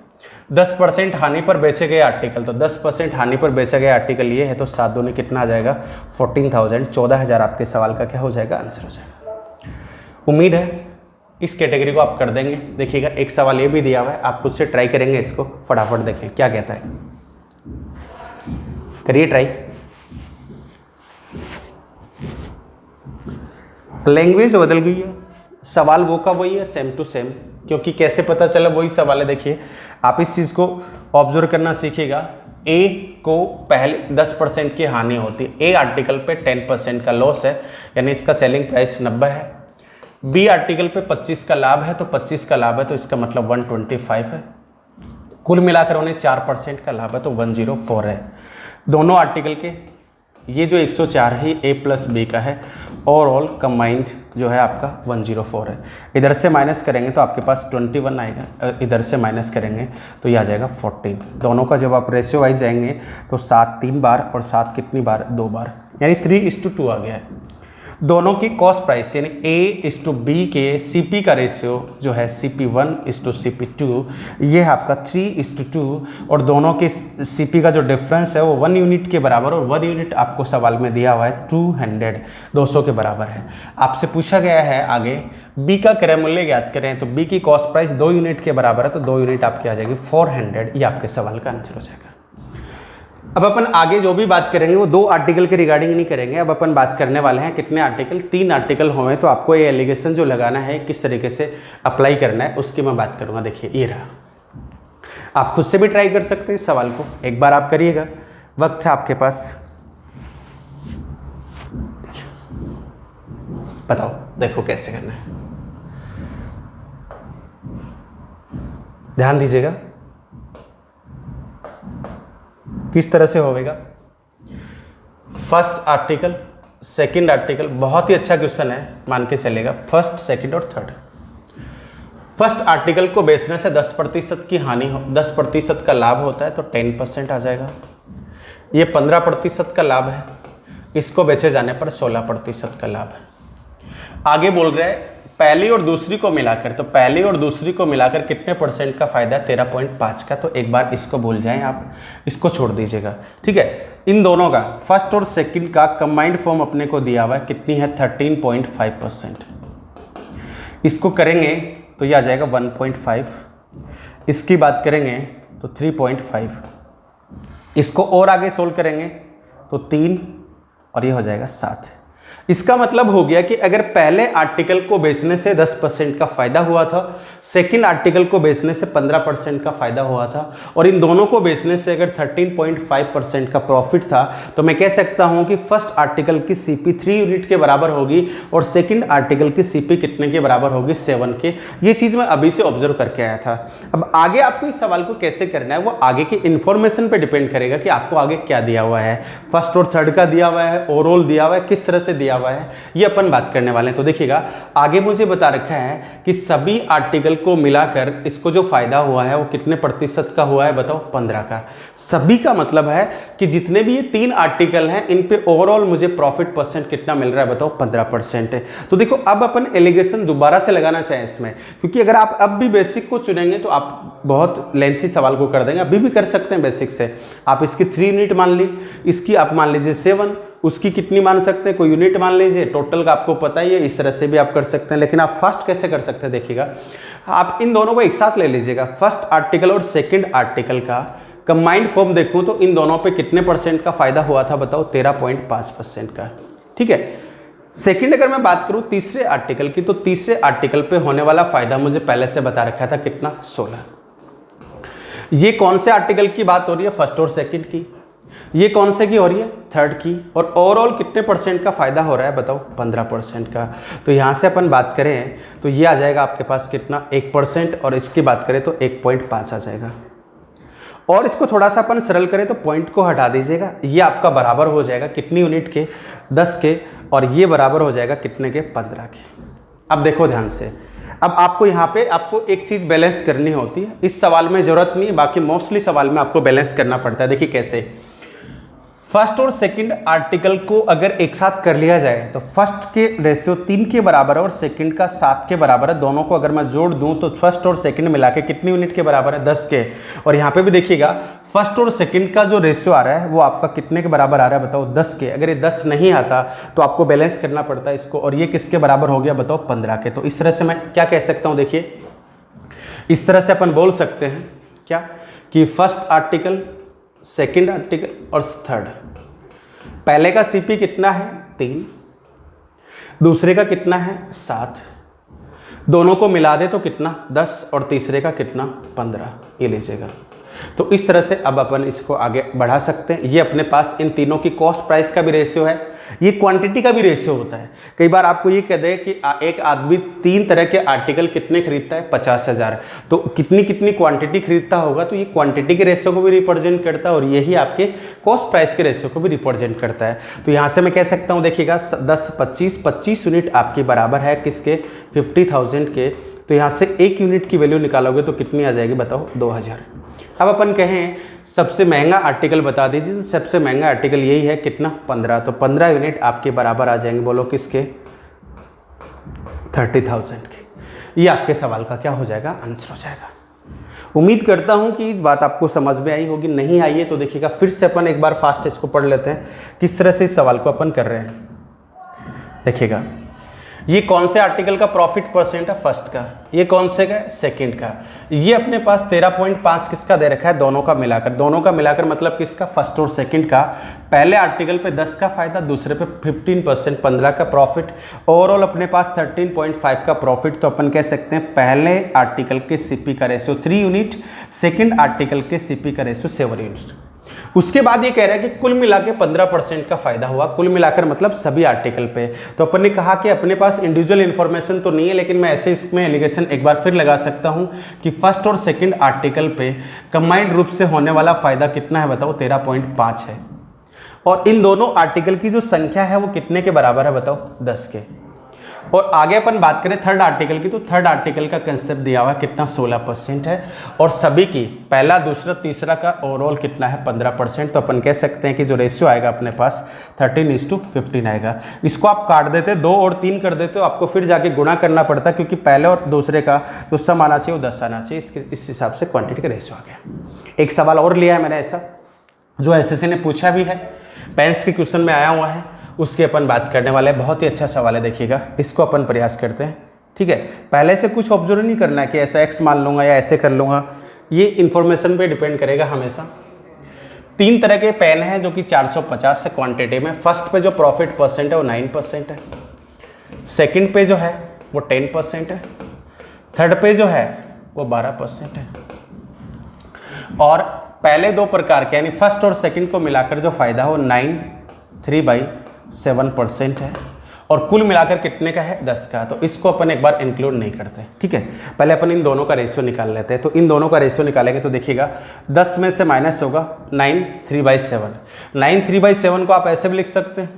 10% हानि पर बेचे गए आर्टिकल, तो 10% हानि पर बेचा गया आर्टिकल ये है, तो 7 दूनी कितना आ जाएगा 14,000, 14,000 आपके सवाल का क्या हो जाएगा, आंसर हो जाएगा। उम्मीद है इस कैटेगरी को आप कर देंगे। देखिएगा एक सवाल ये भी दिया हुआ है, आप खुद से ट्राई करेंगे इसको, फटाफट देखें क्या कहता है, करिए ट्राई। लैंग्वेज बदल गई है, सवाल वो का वही है, सेम टू सेम, क्योंकि कैसे पता चला वही सवाल है। देखिए आप इस चीज़ को ऑब्जर्व करना सीखिएगा। ए को पहले 10% की हानि होती है, ए आर्टिकल पे 10% का लॉस है, यानी इसका सेलिंग प्राइस 90 है। बी आर्टिकल पे 25 का लाभ है, तो 25 का लाभ है तो इसका मतलब 125 है। कुल मिलाकर उन्हें 4% का लाभ है, तो 104 है। दोनों आर्टिकल के ये जो 104 है ए प्लस बी का है, ओवरऑल कंबाइंड जो है आपका 104 है। इधर से माइनस करेंगे तो आपके पास 21 आएगा, इधर से माइनस करेंगे तो ये आ जाएगा 14। दोनों का जब आप रेशियो वाइज जाएंगे तो 7 3 बार और 7 कितनी बार 2 बार, यानी 3:2 आ गया है। दोनों की कॉस्ट प्राइस यानी A:B के CP का रेशियो जो है CP1:CP2, ये है आपका 3:2, और दोनों के CP का जो डिफरेंस है वो 1 यूनिट के बराबर, और 1 यूनिट आपको सवाल में दिया हुआ है 200 के बराबर है। आपसे पूछा गया है आगे B का क्रय मूल्य ज्ञात करें, तो B की कॉस्ट प्राइस 2 यूनिट के बराबर है, तो 2 यूनिट आपकी आ जाएगी 400, ये आपके सवाल का आंसर हो जाएगा। अब अपन आगे जो भी बात करेंगे वो 2 आर्टिकल के रिगार्डिंग नहीं करेंगे। अब अपन बात करने वाले हैं कितने आर्टिकल, 3 आर्टिकल हुए, तो आपको ये एलिगेशन जो लगाना है किस तरीके से अप्लाई करना है उसकी मैं बात करूंगा। देखिए ये रहा, आप खुद से भी ट्राई कर सकते हैं इस सवाल को, एक बार आप करिएगा, वक्त है आपके पास। बताओ देखो कैसे करना है, ध्यान दीजिएगा किस तरह से होगा। फर्स्ट आर्टिकल, सेकंड आर्टिकल, बहुत ही अच्छा क्वेश्चन है, मान के चलेगा, फर्स्ट सेकंड और थर्ड। फर्स्ट आर्टिकल को बेचने से 10% की हानि हो, 10% का लाभ होता है, तो 10% आ जाएगा। ये 15% का लाभ है, इसको बेचे जाने पर 16% का लाभ है। आगे बोल रहे हैं पहली और दूसरी को मिलाकर, तो पहली और दूसरी को मिलाकर कितने परसेंट का फायदा है, 13.5 का। तो एक बार इसको भूल जाएं आप, इसको छोड़ दीजिएगा, ठीक है। इन दोनों का फर्स्ट और सेकंड का कंबाइंड फॉर्म अपने को दिया हुआ है, कितनी है 13.5%। इसको करेंगे तो ये आ जाएगा 1.5, इसकी बात करेंगे तो 3.5, इसको और आगे सोल्व करेंगे तो 3, और ये हो जाएगा 7। इसका मतलब हो गया कि अगर पहले आर्टिकल को बेचने से 10% का फायदा हुआ था, सेकंड आर्टिकल को बेचने से 15% का फायदा हुआ था, और इन दोनों को बेचने से अगर 13.5% का प्रॉफिट था, तो मैं कह सकता हूं कि फर्स्ट आर्टिकल की CP 3 यूनिट के बराबर होगी और सेकंड आर्टिकल की CP कितने के बराबर होगी, 7 के। ये चीज मैं अभी से ऑब्जर्व करके आया था। अब आगे आपको इस सवाल को कैसे करना है वो आगे की इंफॉर्मेशन पर डिपेंड करेगा कि आपको आगे क्या दिया हुआ है। फर्स्ट और थर्ड का दिया हुआ है, ओवरऑल दिया हुआ है, किस तरह से दिया हुआ है, ये अपन बात करने वाले हैं। तो देखिएगा आगे मुझे बता रखा है कि सभी आर्टिकल को मिलाकर इसको जो फायदा हुआ है वो कितने प्रतिशत का हुआ है, बताओ 15 का। सभी का मतलब है कि जितने भी ये 3 आर्टिकल हैं इन पे ओवरऑल मुझे प्रॉफिट परसेंट कितना मिल रहा है, बताओ 15% है। तो देखो अब अपन एलिगेशन दोबारा से लगाना चाहें इसमें, क्योंकि अगर आप अब भी बेसिक को चुनेंगे तो आप बहुत लेंथी सवाल को कर देंगे। अभी भी कर सकते हैं बेसिक से, आप इसकी 3 यूनिट मान ली, इसकी आप मान लीजिए 7, उसकी कितनी मान सकते हैं, कोई यूनिट मान लीजिए, टोटल का आपको पता ही है, इस तरह से भी आप कर सकते हैं। लेकिन आप फर्स्ट कैसे कर सकते हैं, देखिएगा आप इन दोनों को एक साथ ले लीजिएगा। फर्स्ट आर्टिकल और सेकंड आर्टिकल का कंबाइंड फॉर्म देखूं तो इन दोनों पे कितने परसेंट का फायदा हुआ था, बताओ 13.5% का, ठीक है। सेकंड अगर मैं बात करूं तीसरे आर्टिकल की, तो तीसरे आर्टिकल पे होने वाला फायदा मुझे पहले से बता रखा था, कितना 16। ये कौन से आर्टिकल की बात हो रही है, फर्स्ट और सेकंड की। ये कौन से की हो रही है, थर्ड की। और ओवरऑल कितने परसेंट का फायदा हो रहा है, बताओ 15% का। तो यहाँ से अपन बात करें तो ये आ जाएगा आपके पास कितना 1%, और इसकी बात करें तो 1.5 आ जाएगा। और इसको थोड़ा सा अपन सरल करें तो पॉइंट को हटा दीजिएगा, ये आपका बराबर हो जाएगा कितनी यूनिट के, 10 के, और ये बराबर हो जाएगा कितने के, 15 के। अब देखो ध्यान से, अब आपको यहाँ पे आपको एक चीज़ बैलेंस करनी होती है। इस सवाल में जरूरत नहीं है, बाकी मोस्टली सवाल में आपको बैलेंस करना पड़ता है। देखिए कैसे, फर्स्ट और सेकंड आर्टिकल को अगर एक साथ कर लिया जाए तो फर्स्ट के रेशियो 3 के बराबर है और सेकंड का 7 के बराबर है। दोनों को अगर मैं जोड़ दूं तो फर्स्ट और सेकंड मिला के कितनी यूनिट के बराबर है, 10 के। और यहाँ पे भी देखिएगा फर्स्ट और सेकंड का जो रेशियो आ रहा है वो आपका कितने के बराबर आ रहा है बताओ, 10 के। अगर ये 10 नहीं आता तो आपको बैलेंस करना पड़ता है इसको, और ये किसके बराबर हो गया बताओ, 15 के। तो इस तरह से मैं क्या कह सकता हूँ, देखिए इस तरह से अपन बोल सकते हैं क्या कि फर्स्ट आर्टिकल, सेकंड आर्टिकल और थर्ड, पहले का सीपी कितना है 3, दूसरे का कितना है 7, दोनों को मिला दे तो कितना 10 और तीसरे का कितना 15, ये लीजिएगा। तो इस तरह से अब अपन इसको आगे बढ़ा सकते हैं। ये अपने पास इन तीनों की कॉस्ट प्राइस का भी रेशियो है, ये क्वांटिटी का भी रेशियो होता है। कई बार आपको ये कह दे कि एक आदमी 3 तरह के आर्टिकल कितने खरीदता है, 50,000, तो कितनी कितनी क्वांटिटी खरीदता होगा, तो ये क्वांटिटी के रेशियो को भी रिप्रेजेंट करता है और यही आपके कॉस्ट प्राइस के रेशियो को भी रिप्रेजेंट करता है। तो यहाँ से मैं कह सकता हूँ, देखिएगा 10, 25 यूनिट आपकी बराबर है किसके, 50,000 के। तो यहाँ से 1 यूनिट की वैल्यू निकालोगे तो कितनी आ जाएगी बताओ, 2,000। अब अपन कहें सबसे महंगा आर्टिकल बता दीजिए, तो सबसे महंगा आर्टिकल यही है, कितना 15, तो 15 यूनिट आपके बराबर आ जाएंगे, बोलो किसके, 30,000 के। ये आपके सवाल का क्या हो जाएगा, आंसर हो जाएगा। उम्मीद करता हूं कि इस बात आपको समझ में आई होगी। नहीं आई है तो देखिएगा फिर से अपन एक बार फास्ट इसको पढ़ लेते हैं किस तरह से इस सवाल को अपन कर रहे हैं। देखिएगा ये कौन से आर्टिकल का प्रॉफिट परसेंट है, फर्स्ट का, ये कौन से का, सेकंड का। ये अपने पास 13.5 किसका दे रखा है, दोनों का मिलाकर। दोनों का मिलाकर मतलब किसका, फर्स्ट और सेकंड का। पहले आर्टिकल पे 10 का फायदा, दूसरे पे 15%, 15 का प्रॉफिट। ओवरऑल अपने पास 13.5 का प्रॉफिट। तो अपन कह सकते हैं पहले आर्टिकल के सीपी का रेशियो 3 यूनिट, सेकेंड आर्टिकल के सीपी का रेशियो 7 यूनिट। उसके बाद ये कह रहा है कि कुल मिलाकर 15% का फायदा हुआ, कुल मिलाकर मतलब सभी आर्टिकल पे। तो अपन ने कहा कि अपने पास इंडिविजुअल इंफॉर्मेशन तो नहीं है, लेकिन मैं ऐसे इसमें एलिगेशन एक बार फिर लगा सकता हूं कि फर्स्ट और सेकंड आर्टिकल पे कंबाइंड रूप से होने वाला फायदा कितना है बताओ, 13.5 है। और इन दोनों आर्टिकल की जो संख्या है वो कितने के बराबर है बताओ, 10 के। और आगे अपन बात करें थर्ड आर्टिकल की, तो थर्ड आर्टिकल का कंसेप्ट दिया हुआ कितना, 16% है। और सभी की पहला, दूसरा, तीसरा का ओवरऑल कितना है, 15%। तो अपन कह सकते हैं कि जो रेशियो आएगा अपने पास 13:15 आएगा। इसको आप काट देते, 2 और 3 कर देते हो, आपको फिर जाके गुणा करना पड़ता, क्योंकि पहले और दूसरे का जो सम आना चाहिए वो 10 आना चाहिए। इस हिसाब से क्वान्टिटी का रेशियो आ गया। एक सवाल और लिया है मैंने ऐसा, जो एसएससी ने पूछा भी है, पेंस के क्वेश्चन में आया हुआ है, उसकी अपन बात करने वाले हैं। बहुत ही अच्छा सवाल है, देखिएगा इसको अपन प्रयास करते हैं। ठीक है, पहले से कुछ ऑब्जर्व नहीं करना है कि ऐसा एक्स मान लूँगा या ऐसे कर लूँगा, ये इन्फॉर्मेशन पे डिपेंड करेगा हमेशा। 3 तरह के पेन हैं जो कि 450 से क्वांटिटी में। फर्स्ट पे जो प्रॉफिट परसेंट है वो 9% है, सेकंड पे जो है वो 10% है, थर्ड पे जो है वो 12% है। और पहले 2 प्रकार के यानी फर्स्ट और सेकंड को मिलाकर जो फायदा है वो 9.3/7% है। और कुल मिलाकर कितने का है, 10 का। तो इसको अपन एक बार इंक्लूड नहीं करते। ठीक है, पहले अपन इन दोनों का रेशियो निकाल लेते हैं। तो इन दोनों का रेशियो निकालेंगे तो देखिएगा 10 में से माइनस होगा 9/3/7। 9/3/7 को आप ऐसे भी लिख सकते हैं,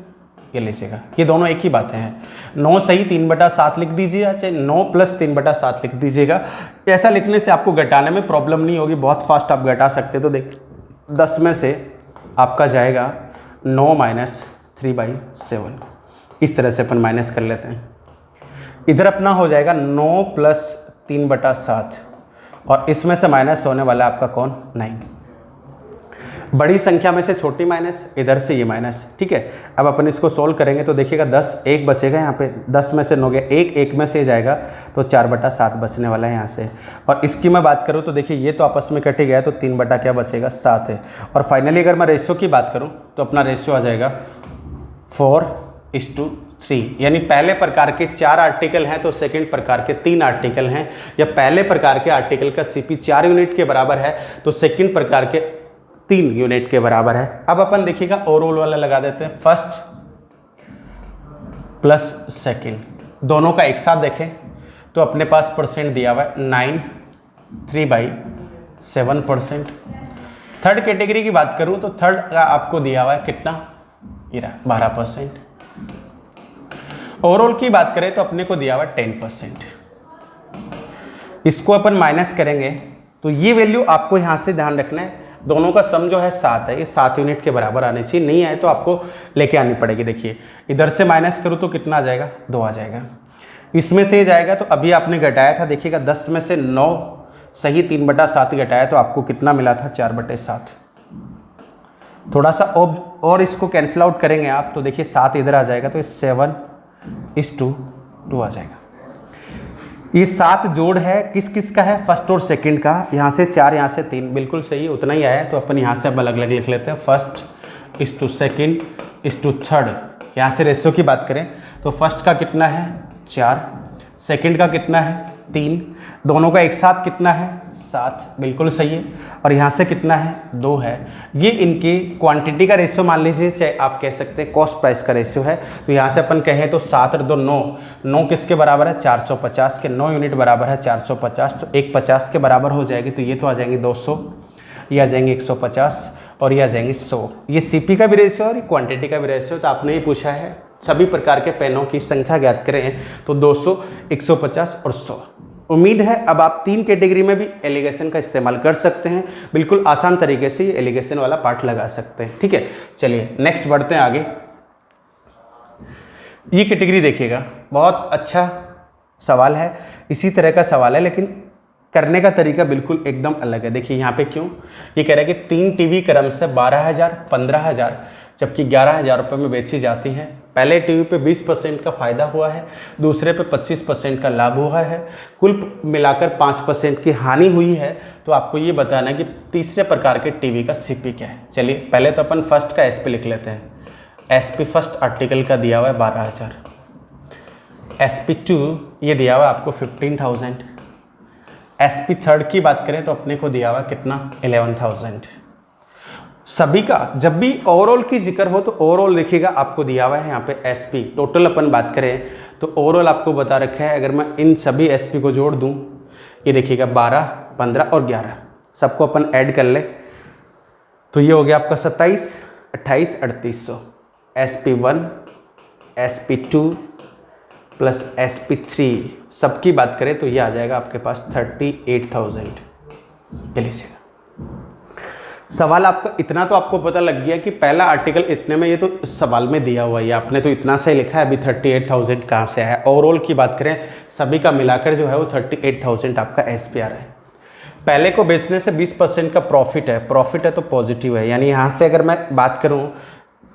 ये लीजिएगा, ये दोनों एक ही बातें हैं। 9 सही 3/7 लिख दीजिए, चाहे 9 + 3/7 लिख दीजिएगा। ऐसा लिखने से आपको घटाने में प्रॉब्लम नहीं होगी, बहुत फास्ट आप घटा सकते। तो देख 10 में से आपका जाएगा 9 - 3/7। इस तरह से अपन माइनस कर लेते हैं। इधर अपना हो जाएगा 9 + 3/7 और इसमें से माइनस होने वाला आपका कौन, 9। बड़ी संख्या में से छोटी माइनस, इधर से ये माइनस। ठीक है, अब अपन इसको सोल्व करेंगे तो देखिएगा 10, 1 बचेगा यहाँ पे। 10 में से 9 गया, 1 में से जाएगा तो 4/7 बचने वाला है यहाँ से। और इसकी मैं बात करूँ तो देखिए ये तो आपस में कट ही गया, तो 3 क्या बचेगा, 7 है। और फाइनली अगर मैं रेशियो की बात करूँ तो अपना रेशियो आ जाएगा 4:3। यानी पहले प्रकार के 4 आर्टिकल हैं तो सेकंड प्रकार के 3 आर्टिकल हैं, या पहले प्रकार के आर्टिकल का सीपी 4 यूनिट के बराबर है तो सेकंड प्रकार के 3 यूनिट के बराबर है। अब अपन देखिएगा ओवरऑल वाला लगा देते हैं, फर्स्ट प्लस सेकंड, दोनों का एक साथ देखें तो अपने पास परसेंट दिया हुआ है 9.3/7%। थर्ड कैटेगरी की बात करूं तो थर्ड का आपको दिया हुआ है कितना, 12%। ओवरऑल की बात करें तो अपने को दिया हुआ 10%। इसको अपन माइनस करेंगे तो ये वैल्यू आपको यहां से ध्यान रखना है, दोनों का सम जो है 7 है, ये 7 यूनिट के बराबर आने चाहिए, नहीं आए तो आपको लेके आनी पड़ेगी। देखिए इधर से माइनस करूँ तो कितना आ जाएगा, 2 आ जाएगा। इसमें से जाएगा तो अभी आपने घटाया था, देखिएगा 10 में से 9 सही 3/7 घटाया तो आपको कितना मिला था, 4/7। थोड़ा सा और इसको कैंसिल आउट करेंगे आप तो देखिए 7 इधर आ जाएगा तो 7:2 आ जाएगा। ये 7 जोड़ है किस किस का है, फर्स्ट और सेकंड का। यहाँ से 4 यहाँ से 3, बिल्कुल सही उतना ही आया, तो अपन यहाँ से अब अलग अलग लिख लेते हैं। 1:2 यहाँ से रेशियो की बात करें तो फर्स्ट का कितना है 4, सेकंड का कितना है 3, दोनों का एक साथ कितना है 7, बिल्कुल सही है। और यहाँ से कितना है 2 है। ये इनकी क्वांटिटी का रेशियो मान लीजिए, चाहे आप कह सकते हैं कॉस्ट प्राइस का रेशियो है। तो यहाँ से अपन कहें तो 7 और 2 9 किसके बराबर है, 450 के। 9 यूनिट बराबर है 450, तो 150 के बराबर हो जाएगी। तो ये तो आ जाएंगे 200, ये आ जाएंगे 150 और ये आ जाएंगे 100। ये सीपी का भी रेशियो और क्वांटिटी का भी रेशियो। तो आपने ये पूछा है सभी प्रकार के पेनों की संख्या ज्ञात करें, तो 200, 150 और 100। उम्मीद है अब आप 3 कैटेगरी में भी एलिगेशन का इस्तेमाल कर सकते हैं। बिल्कुल आसान तरीके से ये एलिगेशन वाला पार्ट लगा सकते हैं। ठीक है, चलिए नेक्स्ट बढ़ते हैं आगे। ये कैटेगरी देखिएगा, बहुत अच्छा सवाल है, इसी तरह का सवाल है लेकिन करने का तरीका बिल्कुल एकदम अलग है। देखिए यहाँ पे क्यों ये कह रहा है कि 3 टीवी क्रम से 12,000, 15,000 जबकि 11,000 रुपये में बेची जाती हैं। पहले टीवी पे 20% का फ़ायदा हुआ है, दूसरे पे 25% का लाभ हुआ है, कुल मिलाकर 5% की हानि हुई है। तो आपको ये बताना है कि तीसरे प्रकार के टीवी का सीपी क्या है। चलिए पहले तो अपन फर्स्ट का एसपी लिख लेते हैं। एसपी फर्स्ट आर्टिकल का दिया हुआ है 12,000, एसपी 2 ये दिया हुआ है आपको 15,000, एसपी थर्ड की बात करें तो अपने को दिया हुआ कितना 11,000। सभी का जब भी ओवरऑल की जिक्र हो तो ओवरऑल देखिएगा आपको दिया हुआ है यहाँ पे एसपी। टोटल अपन बात करें तो ओवरऑल आपको बता रखा है। अगर मैं इन सभी एसपी को जोड़ दूँ, ये देखिएगा 12, 15 और 11 सबको अपन ऐड कर ले तो ये हो गया आपका 27, 28, 3800। एसपी 1, एसपी 2 प्लस एसपी 3 सबकी बात करें तो ये आ जाएगा आपके पास 38,000। ये लीजिएगा सवाल आपका इतना तो आपको पता लग गया कि पहला आर्टिकल इतने में, ये तो सवाल में दिया हुआ है, आपने तो इतना से लिखा है। अभी 38,000 कहाँ से आया। ओवरऑल की बात करें सभी का मिलाकर जो है वो 38,000 आपका एसपी आ रहा है। पहले को बेचने से 20% का प्रॉफिट है तो पॉजिटिव है। यानी यहाँ से अगर मैं बात करूँ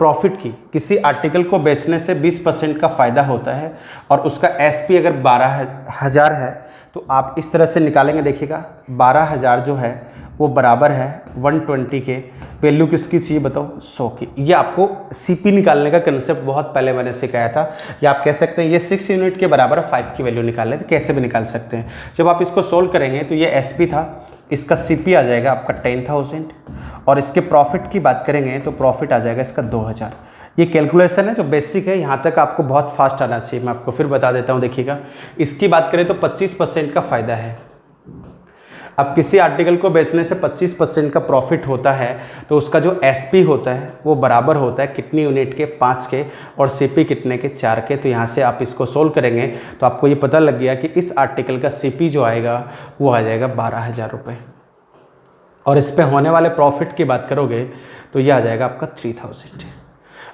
प्रॉफिट की, किसी आर्टिकल को बेचने से 20% का फ़ायदा होता है और उसका एसपी अगर 12,000 है तो आप इस तरह से निकालेंगे। देखिएगा 12,000 जो है वो बराबर है 120 के। वैल्यू किसकी चाहिए बताओ, 100 की। ये आपको सीपी निकालने का कंसेप्ट बहुत पहले मैंने सिखाया था। या आप कह सकते हैं ये 6 यूनिट के बराबर 5 की वैल्यू निकाल लेते, कैसे भी निकाल सकते हैं। जब आप इसको सोल्व करेंगे तो ये एसपी था, इसका सीपी आ जाएगा आपका 10,000 और इसके प्रॉफिट की बात करेंगे तो प्रॉफिट आ जाएगा इसका 2,000। ये कैलकुलेशन है जो बेसिक है, यहाँ तक आपको बहुत फास्ट आना चाहिए। मैं आपको फिर बता देता हूँ। देखिएगा इसकी बात करें तो 25% का फ़ायदा है। अब किसी आर्टिकल को बेचने से 25% का प्रॉफिट होता है तो उसका जो एसपी होता है वो बराबर होता है कितनी यूनिट के, 5 के, और सीपी कितने के, 4 के। तो यहाँ से आप इसको सोल्व करेंगे तो आपको ये पता लग गया कि इस आर्टिकल का सीपी जो आएगा वो आ जाएगा 12,000 रुपये। और इस पर होने वाले प्रॉफिट की बात करोगे तो ये आ जाएगा आपका 3,000।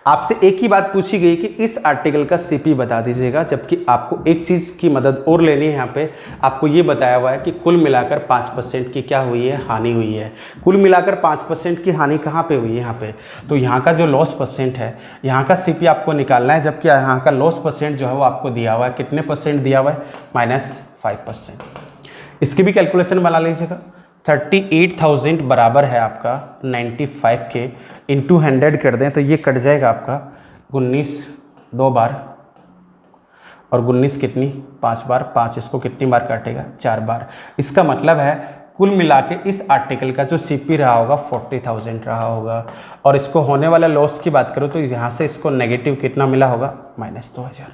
आपसे एक ही बात पूछी गई कि इस आर्टिकल का सीपी बता दीजिएगा, जबकि आपको एक चीज़ की मदद और लेनी है। यहाँ पे आपको ये बताया हुआ है कि कुल मिलाकर 5% की क्या हुई है, हानि हुई है। कुल मिलाकर 5% की हानि कहाँ पे हुई है, यहाँ पे। तो यहाँ का जो लॉस परसेंट है, यहाँ का सीपी आपको निकालना है, जबकि यहाँ का लॉस परसेंट जो है वो आपको दिया हुआ है। कितने परसेंट दिया हुआ है, -5%। इसकी भी कैलकुलेशन बना लीजिएगा। 38,000 बराबर है आपका 95 के, इंटू 100 कर दें तो ये कट जाएगा आपका 19 2 बार, और 19 कितनी 5 बार, 5 इसको कितनी बार काटेगा 4 बार। इसका मतलब है कुल मिला के इस आर्टिकल का जो सीपी रहा होगा 40,000 रहा होगा। और इसको होने वाला लॉस की बात करूँ तो यहाँ से इसको नेगेटिव कितना मिला होगा, -2,000।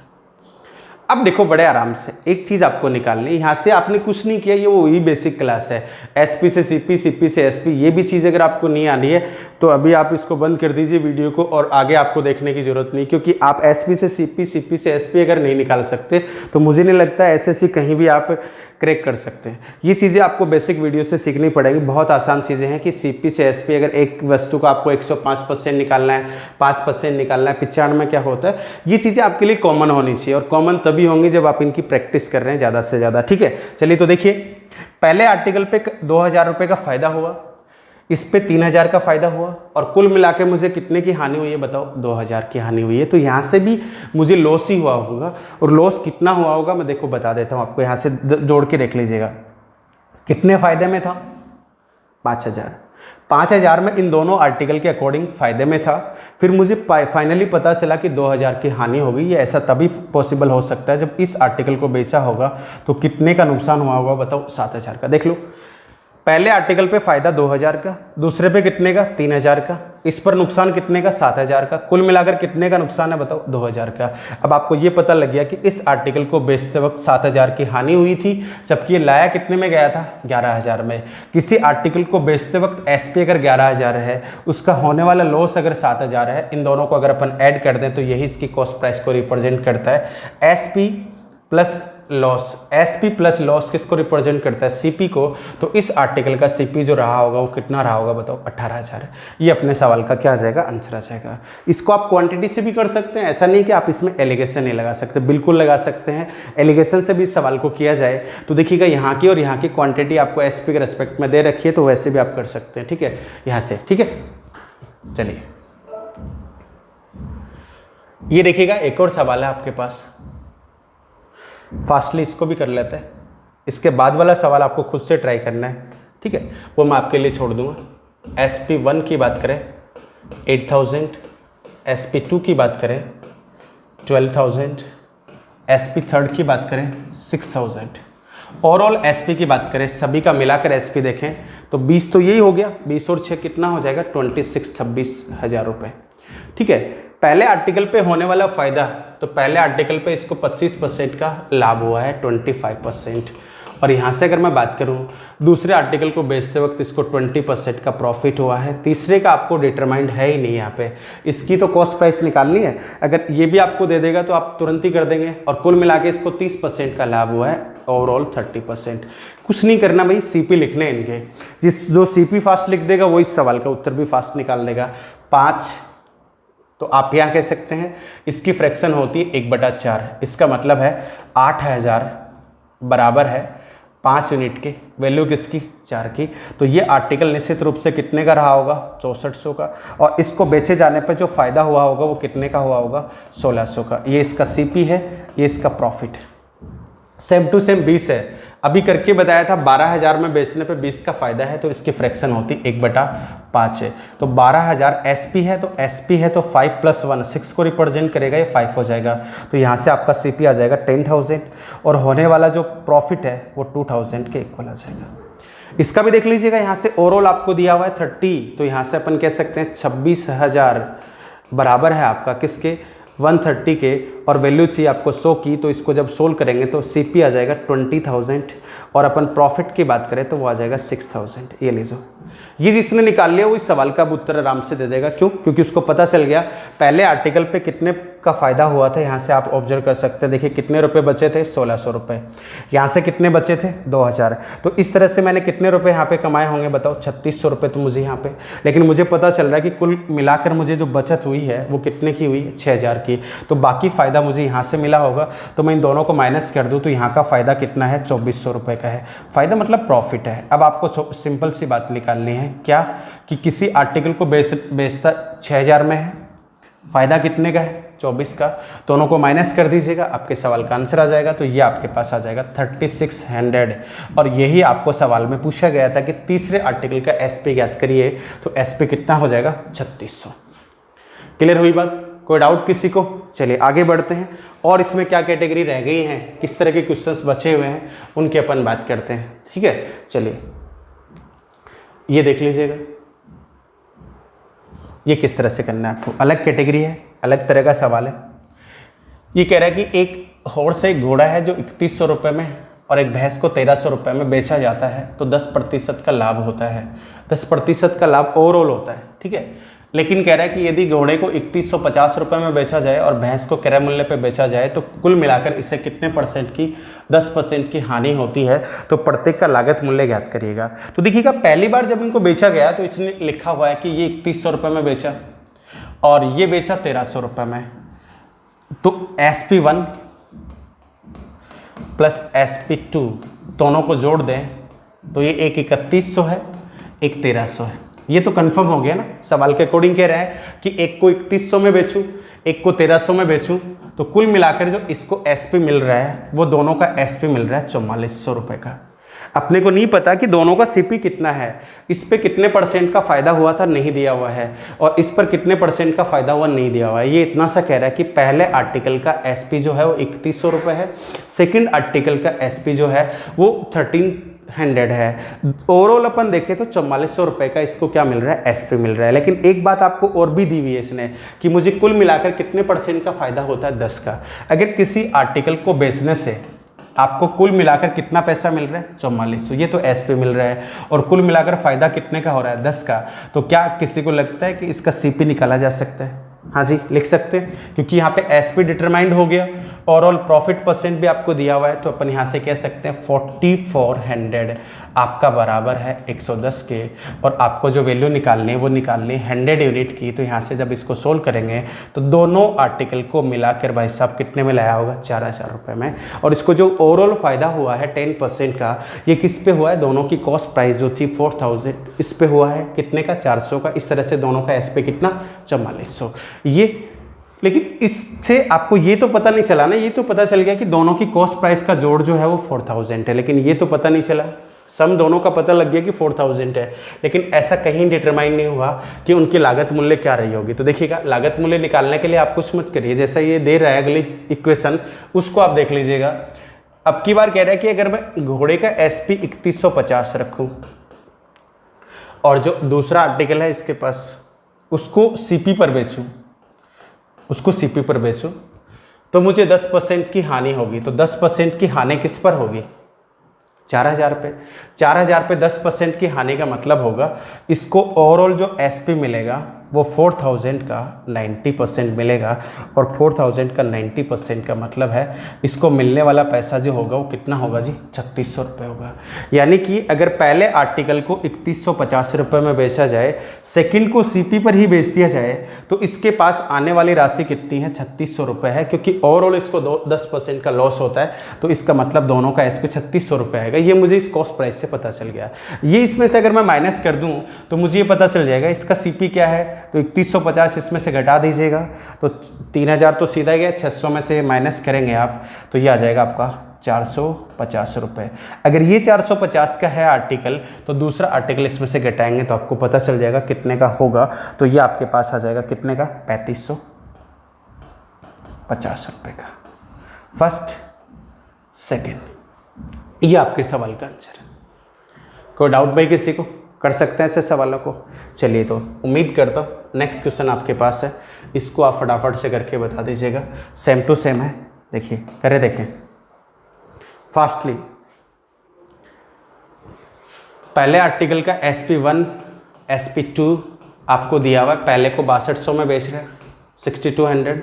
अब देखो बड़े आराम से एक चीज़ आपको निकालनी है, यहाँ से आपने कुछ नहीं किया, ये वही बेसिक क्लास है। एसपी से सीपी, सीपी से एसपी, ये भी चीज़ अगर आपको नहीं आनी है तो अभी आप इसको बंद कर दीजिए वीडियो को और आगे आपको देखने की जरूरत नहीं, क्योंकि आप एसपी से सीपी, सीपी से एसपी अगर नहीं निकाल सकते तो मुझे नहीं लगता एसएससी कहीं भी आप क्रैक कर सकते हैं। ये चीज़ें आपको बेसिक वीडियो से सीखनी पड़ेगी। बहुत आसान चीज़ें हैं कि सीपी से एसपी अगर एक वस्तु का आपको 105% निकालना है, 5% निकालना है, 95 में क्या होता है, ये चीज़ें आपके लिए कॉमन होनी चाहिए और कॉमन तभी होंगी जब आप इनकी प्रैक्टिस कर रहे हैं ज़्यादा से ज़्यादा। ठीक है, चलिए तो देखिए पहले आर्टिकल पे 2000 रुपये का फ़ायदा हुआ, इस पे 3000 का फ़ायदा हुआ और कुल मिला के मुझे कितने की हानि हुई है बताओ, 2000 की हानि हुई है। तो यहाँ से भी मुझे लॉस ही हुआ होगा और लॉस कितना हुआ होगा मैं देखो बता देता हूँ आपको, यहाँ से जोड़ के देख लीजिएगा कितने फ़ायदे में था, 5000 में इन दोनों आर्टिकल के अकॉर्डिंग फ़ायदे में था। फिर मुझे फाइनली पता चला कि 2000 की हानि हो गई। ये ऐसा तभी पॉसिबल हो सकता है जब इस आर्टिकल को बेचा होगा। तो कितने का नुकसान हुआ होगा बताओ, 7000 का। देख लो पहले आर्टिकल पे फ़ायदा 2000 का, दूसरे पे कितने का, 3000 का, इस पर नुकसान कितने का, 7000 का, कुल मिलाकर कितने का नुकसान है बताओ, 2000 का। अब आपको ये पता लग गया कि इस आर्टिकल को बेचते वक्त 7000 की हानि हुई थी, जबकि ये लाया कितने में गया था, 11000 में। किसी आर्टिकल को बेचते वक्त एसपी अगर 11000 है, उसका होने वाला लॉस अगर 7000 है, इन दोनों को अगर अपन ऐड कर दें तो यही इसकी कॉस्ट प्राइस को रिप्रेजेंट करता है। SP plus loss, SP plus loss किसको रिप्रेजेंट करता है, सीपी को। तो इस आर्टिकल का सीपी जो रहा होगा वो कितना रहा होगा बताओ, 18000। ये अपने सवाल का क्या आ जाएगा, आंसर आ जाएगा। इसको आप क्वांटिटी से भी कर सकते हैं, ऐसा नहीं कि आप इसमें एलिगेशन नहीं लगा सकते, बिल्कुल लगा सकते हैं। एलिगेशन से भी इस सवाल को किया जाए तो देखिएगा यहाँ की और यहाँ की क्वांटिटी आपको एसपी के रेस्पेक्ट में दे रखी है, तो वैसे भी आप कर सकते हैं। ठीक है, यहाँ से। ठीक है, चलिए ये देखिएगा एक और सवाल है आपके पास, फास्टली इसको भी कर लेते हैं। इसके बाद वाला सवाल आपको खुद से ट्राई करना है। ठीक है, वो मैं आपके लिए छोड़ दूंगा। SP1 की बात करें 8000, SP2 की बात करें 12000, SP3 की बात करें 6000, ओवरऑल SP की बात करें सभी का मिलाकर SP देखें तो 20 तो यही हो गया, 20 और 6 कितना हो जाएगा, 26,000 रुपये। ठीक है, पहले आर्टिकल पे होने वाला फ़ायदा, तो पहले आर्टिकल पे इसको 25% का लाभ हुआ है, 25%। और यहाँ से अगर मैं बात करूँ दूसरे आर्टिकल को बेचते वक्त इसको 20% का प्रॉफिट हुआ है। तीसरे का आपको डिटरमाइंड है ही नहीं यहाँ पे, इसकी तो कॉस्ट प्राइस निकालनी है। अगर ये भी आपको दे देगा तो आप तुरंत ही कर देंगे। और कुल मिला के इसको 30% का लाभ हुआ है, ओवरऑल 30%। कुछ नहीं करना भाई, सीपी लिखने इनके, जो सीपी फास्ट लिख देगा वो इस सवाल का उत्तर भी फास्ट निकाल देगा। 5 तो आप यहाँ कह सकते हैं इसकी फ्रैक्शन होती है 1/4, इसका मतलब है 8000 बराबर है 5 यूनिट की वैल्यू किसकी, 4 की। तो ये आर्टिकल निश्चित रूप से कितने का रहा होगा, 6400 का। और इसको बेचे जाने पर जो फ़ायदा हुआ होगा वो कितने का हुआ होगा, 1600 का। ये इसका सीपी है, ये इसका प्रॉफिट है। सेम टू सेम 20 है, अभी करके बताया था 12000 में बेचने पे 20 का फ़ायदा है, तो इसकी फ्रैक्शन होती 1/5 है। तो 12000 एसपी है, तो एसपी है तो 5 + 1 6 को रिप्रेजेंट करेगा, ये 5 हो जाएगा। तो यहाँ से आपका सीपी आ जाएगा 10000 और होने वाला जो प्रॉफिट है वो 2000 के इक्वल आ जाएगा। इसका भी देख लीजिएगा, यहाँ से ओवरऑल आपको दिया हुआ है 30, तो यहाँ से अपन कह सकते हैं 26000 बराबर है आपका किसके, 130 के। और वैल्यू चाहिए आपको 100 की, तो इसको जब सोल्व करेंगे तो सीपी आ जाएगा 20000 और अपन प्रॉफिट की बात करें तो वो आ जाएगा 6000। ये लीजिए, ये जिसने निकाल लिया वो इस सवाल का उत्तर आराम से दे देगा। क्यों? क्योंकि उसको पता चल गया पहले आर्टिकल पे कितने का फ़ायदा हुआ था। यहाँ से आप ऑब्जर्व कर सकते हैं, देखिए कितने रुपए बचे थे, 1600 रुपये। यहाँ से कितने बचे थे, 2000। तो इस तरह से मैंने कितने रुपए यहाँ पे कमाए होंगे बताओ, 3600 रुपये तो मुझे यहाँ पे। लेकिन मुझे पता चल रहा है कि कुल मिलाकर मुझे जो बचत हुई है वो कितने की हुई, 6000 की। तो बाकी फ़ायदा मुझे यहाँ से मिला होगा, तो मैं इन दोनों को माइनस कर दूँ तो यहाँ का फ़ायदा कितना है, 2400 रुपये का है। फ़ायदा मतलब प्रॉफिट है। अब आपको सिंपल सी बात निकालनी है, क्या कि किसी आर्टिकल को बेचता 6000 में है, फ़ायदा कितने का है, 24 का। दोनों को माइनस कर दीजिएगा, आपके सवाल का आंसर आ जाएगा। तो ये आपके पास आ जाएगा 3600। और यही आपको सवाल में पूछा गया था कि तीसरे आर्टिकल का एसपी ज्ञात करिए, तो एसपी कितना हो जाएगा, 3600। क्लियर हुई बात? कोई डाउट किसी को? चलिए आगे बढ़ते हैं। और इसमें क्या कैटेगरी रह गई हैं, किस तरह के क्वेश्चंस बचे हुए हैं, उनकी अपन बात करते हैं। ठीक है, चलिए ये देख लीजिएगा, ये किस तरह से करना है आपको। अलग कैटेगरी है, अलग तरह का सवाल है। ये कह रहा है कि एक और से एक घोड़ा है जो 3100 रुपये में और एक भैंस को 1300 रुपये में बेचा जाता है, तो 10% का लाभ होता है, 10% का लाभ ओवरऑल होता है, ठीक है। लेकिन कह रहा है कि यदि घोड़े को 3150 रुपये में बेचा जाए और भैंस को क्रय मूल्य पे बेचा जाए तो कुल मिलाकर इससे कितने परसेंट की 10% की हानि होती है। तो प्रत्येक का लागत मूल्य ज्ञात करिएगा। तो देखिएगा पहली बार जब इनको बेचा गया तो इसने लिखा हुआ है कि ये 3100 रुपये में बेचा और ये बेचा 1300 रुपये में, तो SP1 प्लस SP2 दोनों को जोड़ दें तो ये एक 3100 है, एक 1300 है। ये तो कंफर्म हो गया ना, सवाल के अकॉर्डिंग कह रहा है कि एक को 3100 में बेचूं, एक को 1300 में बेचूं, तो कुल मिलाकर जो इसको SP मिल रहा है वो दोनों का SP मिल रहा है 4400 रुपये का। अपने को नहीं पता कि दोनों का CP कितना है, इस पे कितने परसेंट का फायदा हुआ था नहीं दिया हुआ है, और इस पर कितने परसेंट का फायदा हुआ नहीं दिया हुआ है। ये इतना सा कह रहा है कि पहले आर्टिकल का SP जो है वो 3100 रुपये है, सेकंड आर्टिकल का SP जो है वो 1300 है। ओवरऑल अपन देखें तो 4400 रुपये का इसको क्या मिल रहा है, SP मिल रहा है। लेकिन एक बात आपको और भी दी हुई है इसने कि मुझे कुल मिलाकर कितने परसेंट का फायदा होता है, 10 का। अगर किसी आर्टिकल को बेचने से आपको कुल मिलाकर कितना पैसा मिल रहा है, 4400, ये तो SP मिल रहा है, और कुल मिलाकर फायदा कितने का हो रहा है, 10 का। तो क्या किसी को लगता है कि इसका CP निकाला जा सकता है? हाँ जी, लिख सकते हैं, क्योंकि यहाँ पे SP डिटरमाइंड हो गया, ओवरऑल प्रॉफिट परसेंट भी आपको दिया हुआ है। तो अपन यहाँ से कह सकते हैं 4400 आपका बराबर है 110 के, और आपको जो वैल्यू निकालनी है वो निकालनी है 100 यूनिट की। तो यहाँ से जब इसको सोल्व करेंगे तो दोनों आर्टिकल को मिलाकर भाई साहब कितने में लाया होगा, 4000 रुपये में। और इसको जो ओवरऑल फायदा हुआ है 10% का, ये किस पे हुआ है, दोनों की कॉस्ट प्राइस जो थी 4000, इस पे हुआ है कितने का, 400 का। इस तरह से दोनों का SP कितना, 4400। ये लेकिन इससे आपको ये तो पता नहीं चला ना, ये तो पता चल गया कि दोनों की कॉस्ट प्राइस का जोड़ जो है वो 4000 है, लेकिन ये तो पता नहीं चला, सम दोनों का पता लग गया कि 4000 है, लेकिन ऐसा कहीं डिटरमाइन नहीं हुआ कि उनकी लागत मूल्य क्या रही होगी। तो देखिएगा लागत मूल्य निकालने के लिए आप कुछ मत करिए, जैसा ये दे रहा है अगली इक्वेशन उसको आप देख लीजिएगा। अब की बार कह रहा है कि अगर मैं घोड़े का SP 3150 रखूँ और जो दूसरा आर्टिकल है इसके पास उसको CP पर बेचूँ, उसको CP पर बेचूं तो मुझे 10% की हानि होगी। तो 10% की हानि किस पर होगी, 4000 पे। 4000 पे 10% की हानि का मतलब होगा इसको ओवरऑल जो SP मिलेगा वो 4000 का 90% मिलेगा, और 4000 का 90% का मतलब है इसको मिलने वाला पैसा जो होगा वो कितना होगा जी, 3600 रुपये होगा। यानी कि अगर पहले आर्टिकल को 3150 रुपये में बेचा जाए, सेकंड को CP पर ही बेच दिया जाए, तो इसके पास आने वाली राशि कितनी है, 3600 रुपये है, क्योंकि ओवरऑल इसको 10% का लॉस होता है। तो इसका मतलब दोनों का SP 3600 रुपये आएगा। ये मुझे इस कॉस्ट प्राइस से पता चल गया। ये इसमें से अगर मैं माइनस कर दूँ तो मुझे ये पता चल जाएगा इसका CP क्या है। तो 3150 इसमें से घटा दीजिएगा तो 3000 तो सीधा गया, 600 में से माइनस करेंगे आप तो ये आ जाएगा आपका 450 रुपये। अगर ये 450 का है आर्टिकल तो दूसरा आर्टिकल इसमें से घटाएंगे तो आपको पता चल जाएगा कितने का होगा। तो ये आपके पास आ जाएगा कितने का, 3550 रुपये का। फर्स्ट सेकंड, ये आपके सवाल का आंसर है। कोई डाउट भाई किसी को, कर सकते हैं ऐसे सवालों को। चलिए तो उम्मीद करता हूँ नेक्स्ट क्वेश्चन आपके पास है, इसको आप फटाफट से करके बता दीजिएगा। सेम टू सेम है, देखिए करे देखें फास्टली। पहले आर्टिकल का SP1 SP2 आपको दिया हुआ है, पहले को 6200 में बेच रहा है 6200,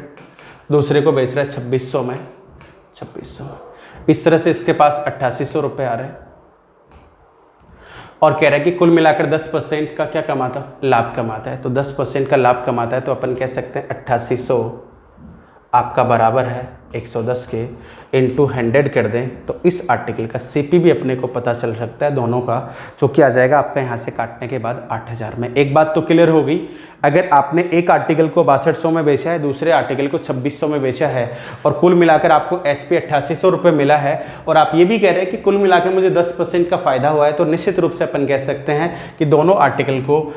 दूसरे को बेच रहा है 2600 में 2600। इस तरह से इसके पास 8800 रुपये आ रहे हैं, और कह रहा है कि कुल मिलाकर 10% का क्या कमाता, लाभ कमाता है। तो 10% का लाभ कमाता है तो अपन कह सकते हैं 8800 आपका बराबर है 110 के इंटू 100 कर दें तो इस आर्टिकल का CP भी अपने को पता चल सकता है दोनों का, जो कि आ जाएगा आपका यहाँ से काटने के बाद 8000 में। एक बात तो क्लियर हो गई, अगर आपने एक आर्टिकल को 6200 में बेचा है, दूसरे आर्टिकल को 2600 में बेचा है, और कुल मिलाकर आपको SP 8800 रुपये मिला है, और आप ये भी कह रहे हैं कि कुल मिलाकर मुझे 10% का फायदा हुआ है, तो निश्चित रूप से अपन कह सकते हैं कि दोनों आर्टिकल को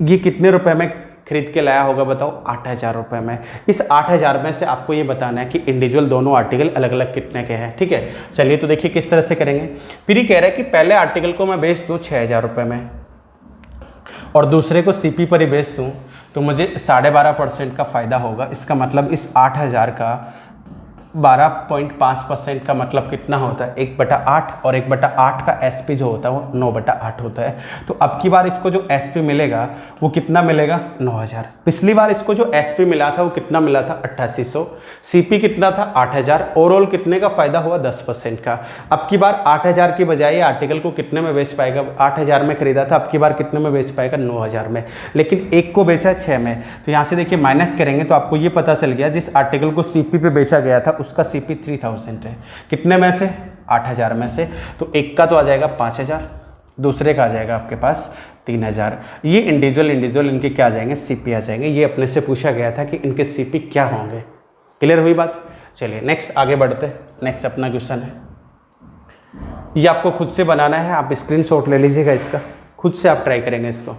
ये कितने रुपए में खरीद के लाया होगा, बताओ 8000 रुपये में। इस 8000 में से आपको ये बताना है कि इंडिविजुअल दोनों आर्टिकल अलग अलग कितने के हैं, ठीक है। चलिए तो देखिए किस तरह से करेंगे। फिर ये कह रहा है कि पहले आर्टिकल को मैं बेच दूँ 6000 रुपये में और दूसरे को CP पर ही बेच दूँ तो मुझे 12.5% का फ़ायदा होगा। इसका मतलब इस 8000 का 12.5% का मतलब कितना होता है 1/8, और 1/8 का एसपी जो होता है वो 9/8 होता है। तो अब की बार इसको जो एसपी मिलेगा वो कितना मिलेगा 9000। पिछली बार इसको जो एसपी मिला था वो कितना मिला था 8800, सीपी कितना था 8000, ओवरऑल कितने का फायदा हुआ 10% का। अब की बार 8000 की बजाय आर्टिकल को कितने में बेच पाएगा, 8000 में खरीदा था, अब की बार कितने में बेच पाएगा 9000 में, लेकिन एक को बेचा है 6 में। तो यहाँ से देखिए माइनस करेंगे तो आपको ये पता चल गया जिस आर्टिकल को सीपी पे बेचा गया था उसका सीपी 3000 है, कितने में से 8000 में से। तो एक का तो आ जाएगा 5000, दूसरे का आ जाएगा आपके पास 3000। ये इंडिविजुअल इनके क्या आ जाएंगे सीपी आ जाएंगे। ये अपने से पूछा गया था कि इनके सीपी क्या होंगे। क्लियर हुई बात। चलिए नेक्स्ट आगे बढ़ते। नेक्स्ट अपना क्वेश्चन है, ये आपको खुद से बनाना है, आप स्क्रीनशॉट ले लीजिएगा इसका, खुद से आप ट्राई करेंगे इसको।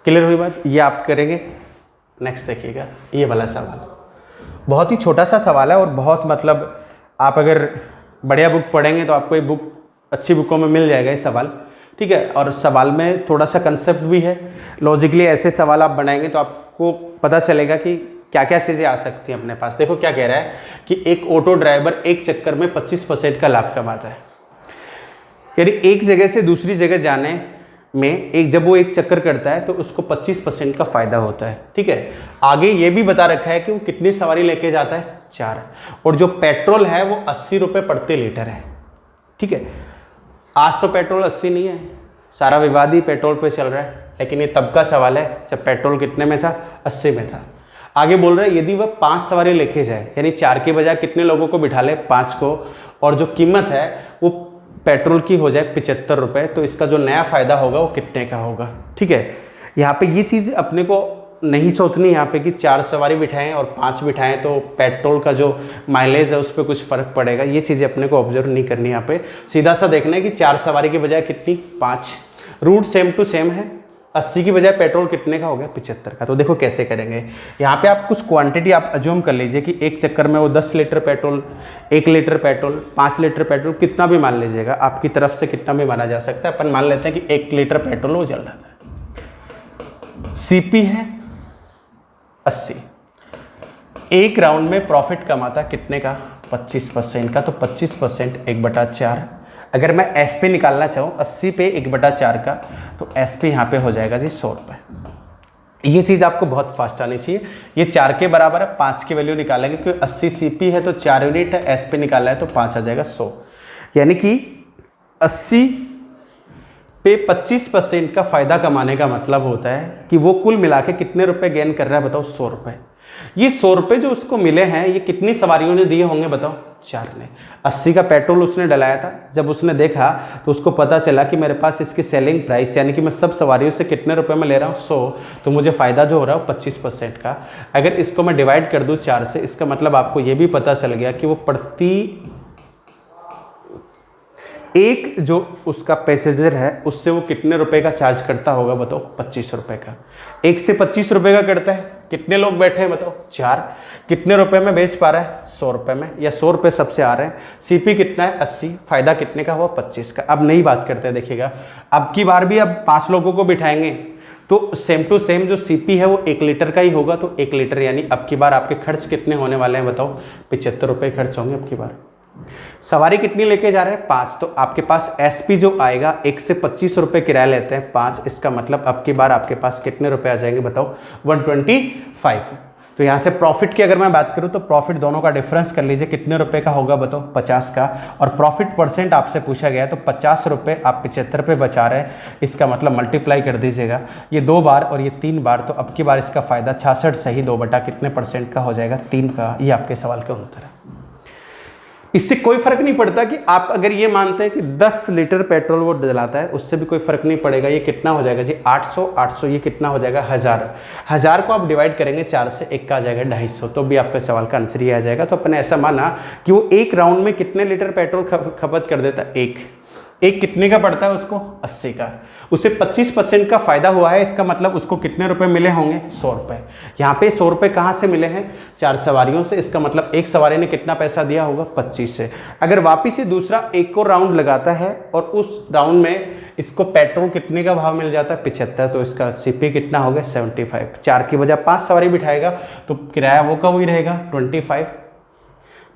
क्लियर हुई बात। ये आप करेंगे। नेक्स्ट देखिएगा ये वाला सवाल, बहुत ही छोटा सा सवाल है और बहुत मतलब आप अगर बढ़िया बुक पढ़ेंगे तो आपको ये बुक अच्छी बुकों में मिल जाएगा ये सवाल, ठीक है। और सवाल में थोड़ा सा कंसेप्ट भी है, लॉजिकली ऐसे सवाल आप बनाएंगे तो आपको पता चलेगा कि क्या क्या चीज़ें आ सकती हैं अपने पास। देखो क्या कह रहा है कि एक ऑटो ड्राइवर एक चक्कर में 25% का लाभ कमाता है, यानी एक जगह से दूसरी जगह जाने में जब वो एक चक्कर करता है तो उसको 25% का फायदा होता है, ठीक है। आगे ये भी बता रखा है कि वो कितनी सवारी लेके जाता है 4, और जो पेट्रोल है वो 80 रुपये प्रति लीटर है, ठीक है। आज तो पेट्रोल 80 नहीं है, सारा विवाद ही पेट्रोल पे चल रहा है, लेकिन ये तब का सवाल है जब पेट्रोल कितने में था 80 में था। आगे बोल रहा है यदि वह 5 सवारी लेके जाए, यानी 4 के बजाय कितने लोगों को बिठा ले 5 को, और जो कीमत है वो पेट्रोल की हो जाए 75 रुपये, तो इसका जो नया फ़ायदा होगा वो कितने का होगा, ठीक है। यहाँ पे ये चीज़ अपने को नहीं सोचनी यहाँ पे कि 4 सवारी बिठाएं और 5 बिठाएं तो पेट्रोल का जो माइलेज है उस पर कुछ फ़र्क पड़ेगा, ये चीज़ें अपने को ऑब्जर्व नहीं करनी। यहाँ पे सीधा सा देखना है कि 4 सवारी की बजाय कितनी 5, रूट सेम टू सेम है, 80 की बजाय पेट्रोल कितने का हो गया 75 का। तो देखो कैसे करेंगे, यहाँ पे आप कुछ क्वांटिटी आप अज्यूम कर लीजिए कि एक चक्कर में वो 10 litre petrol, 1 litre petrol, 5 litre petrol, कितना भी मान लीजिएगा, आपकी तरफ से कितना भी माना जा सकता है। अपन मान लेते हैं कि 1 लीटर पेट्रोल वो जल रहा था, सीपी है 80, एक राउंड में प्रॉफिट कमाता कितने का 25% का, तो 25% 1/4। अगर मैं एसपी निकालना चाहूँ 80 पे 1/4 का, तो एसपी यहाँ पे हो जाएगा जी 100 रुपये। ये चीज़ आपको बहुत फास्ट आनी चाहिए। ये 4 के बराबर है, 5 की वैल्यू निकालेंगे क्योंकि 80 सीपी है तो 4 यूनिट है, एसपी निकालना है तो 5 आ जाएगा 100, यानी कि 80 पे 25% का फायदा कमाने का मतलब होता है कि वो कुल मिला के कितने रुपए गेन कर रहा है बताओ 100 रुपये। ये 100 रुपये जो उसको मिले हैं ये कितनी सवारियों ने दिए होंगे बताओ 4 ने। 80 का पेट्रोल उसने डलाया था, जब उसने देखा तो उसको पता चला कि मेरे पास इसकी सेलिंग प्राइस यानी कि मैं सब सवारियों से कितने रुपए में ले रहा हूँ 100, तो मुझे फ़ायदा जो हो रहा है 25% का। अगर इसको मैं डिवाइड कर दूँ 4 से, इसका मतलब आपको ये भी पता चल गया कि वो प्रति एक जो उसका पैसेंजर है उससे वो कितने रुपए का चार्ज करता होगा बताओ 25 रुपये का। 1 से 25 रुपये का करता है, कितने लोग बैठे हैं बताओ 4, कितने रुपए में बेच पा रहा है 100 रुपये में, या 100 रुपये सबसे आ रहे हैं। सीपी कितना है 80, फायदा कितने का हुआ 25 का। अब नई बात करते हैं, देखिएगा अब की बार भी अब 5 लोगों को बिठाएंगे तो सेम टू सेम जो सीपी है वो 1 लीटर का ही होगा, तो 1 लीटर यानी अब की बार आपके खर्च कितने होने वाले हैं बताओ 75 रुपये खर्च होंगे अब की बार। सवारी कितनी लेके जा रहे हैं 5, तो आपके पास एसपी जो आएगा 1 से 25 रुपये किराया लेते हैं 5, इसका मतलब अब की बार आपके पास कितने रुपए आ जाएंगे बताओ 125। तो यहाँ से प्रॉफिट की अगर मैं बात करूँ तो प्रॉफिट दोनों का डिफरेंस कर लीजिए, कितने रुपए का होगा बताओ 50 का, और प्रॉफिट परसेंट आपसे पूछा गया है तो 50 रुपये आप 75 पे बचा रहे हैं, इसका मतलब मल्टीप्लाई कर दीजिएगा ये 2 बार और ये 3 बार, तो अब की बार इसका फायदा 66 सही 2 बटा कितने % का हो जाएगा 3 का। ये आपके सवाल का उत्तर है। इससे कोई फर्क नहीं पड़ता कि आप अगर ये मानते हैं कि 10 लीटर पेट्रोल वो डलाता है, उससे भी कोई फर्क नहीं पड़ेगा। ये कितना हो जाएगा जी 800, ये कितना हो जाएगा 1000 को आप डिवाइड करेंगे 4 से, 1 का आ जाएगा 250, तो भी आपके सवाल का आंसर ये आ जाएगा। तो अपने ऐसा माना कि वो एक राउंड में कितने लीटर पेट्रोल खपत कर देता है 1, एक कितने का पड़ता है उसको, 80 का। उसे 25% का फायदा हुआ है, इसका मतलब उसको कितने रुपए मिले होंगे, 100 रुपये। यहाँ पे 100 रुपये कहाँ से मिले हैं, 4 सवारियों से। इसका मतलब एक सवारी ने कितना पैसा दिया होगा, 25 से। अगर वापिस से दूसरा एक और राउंड लगाता है और उस राउंड में इसको पेट्रोल कितने का भाव मिल जाता है, 75, तो इसका सीपी कितना हो गया, 75। 4 की बजाय 5 सवारी बिठाएगा तो किराया वो का वही रहेगा, 25।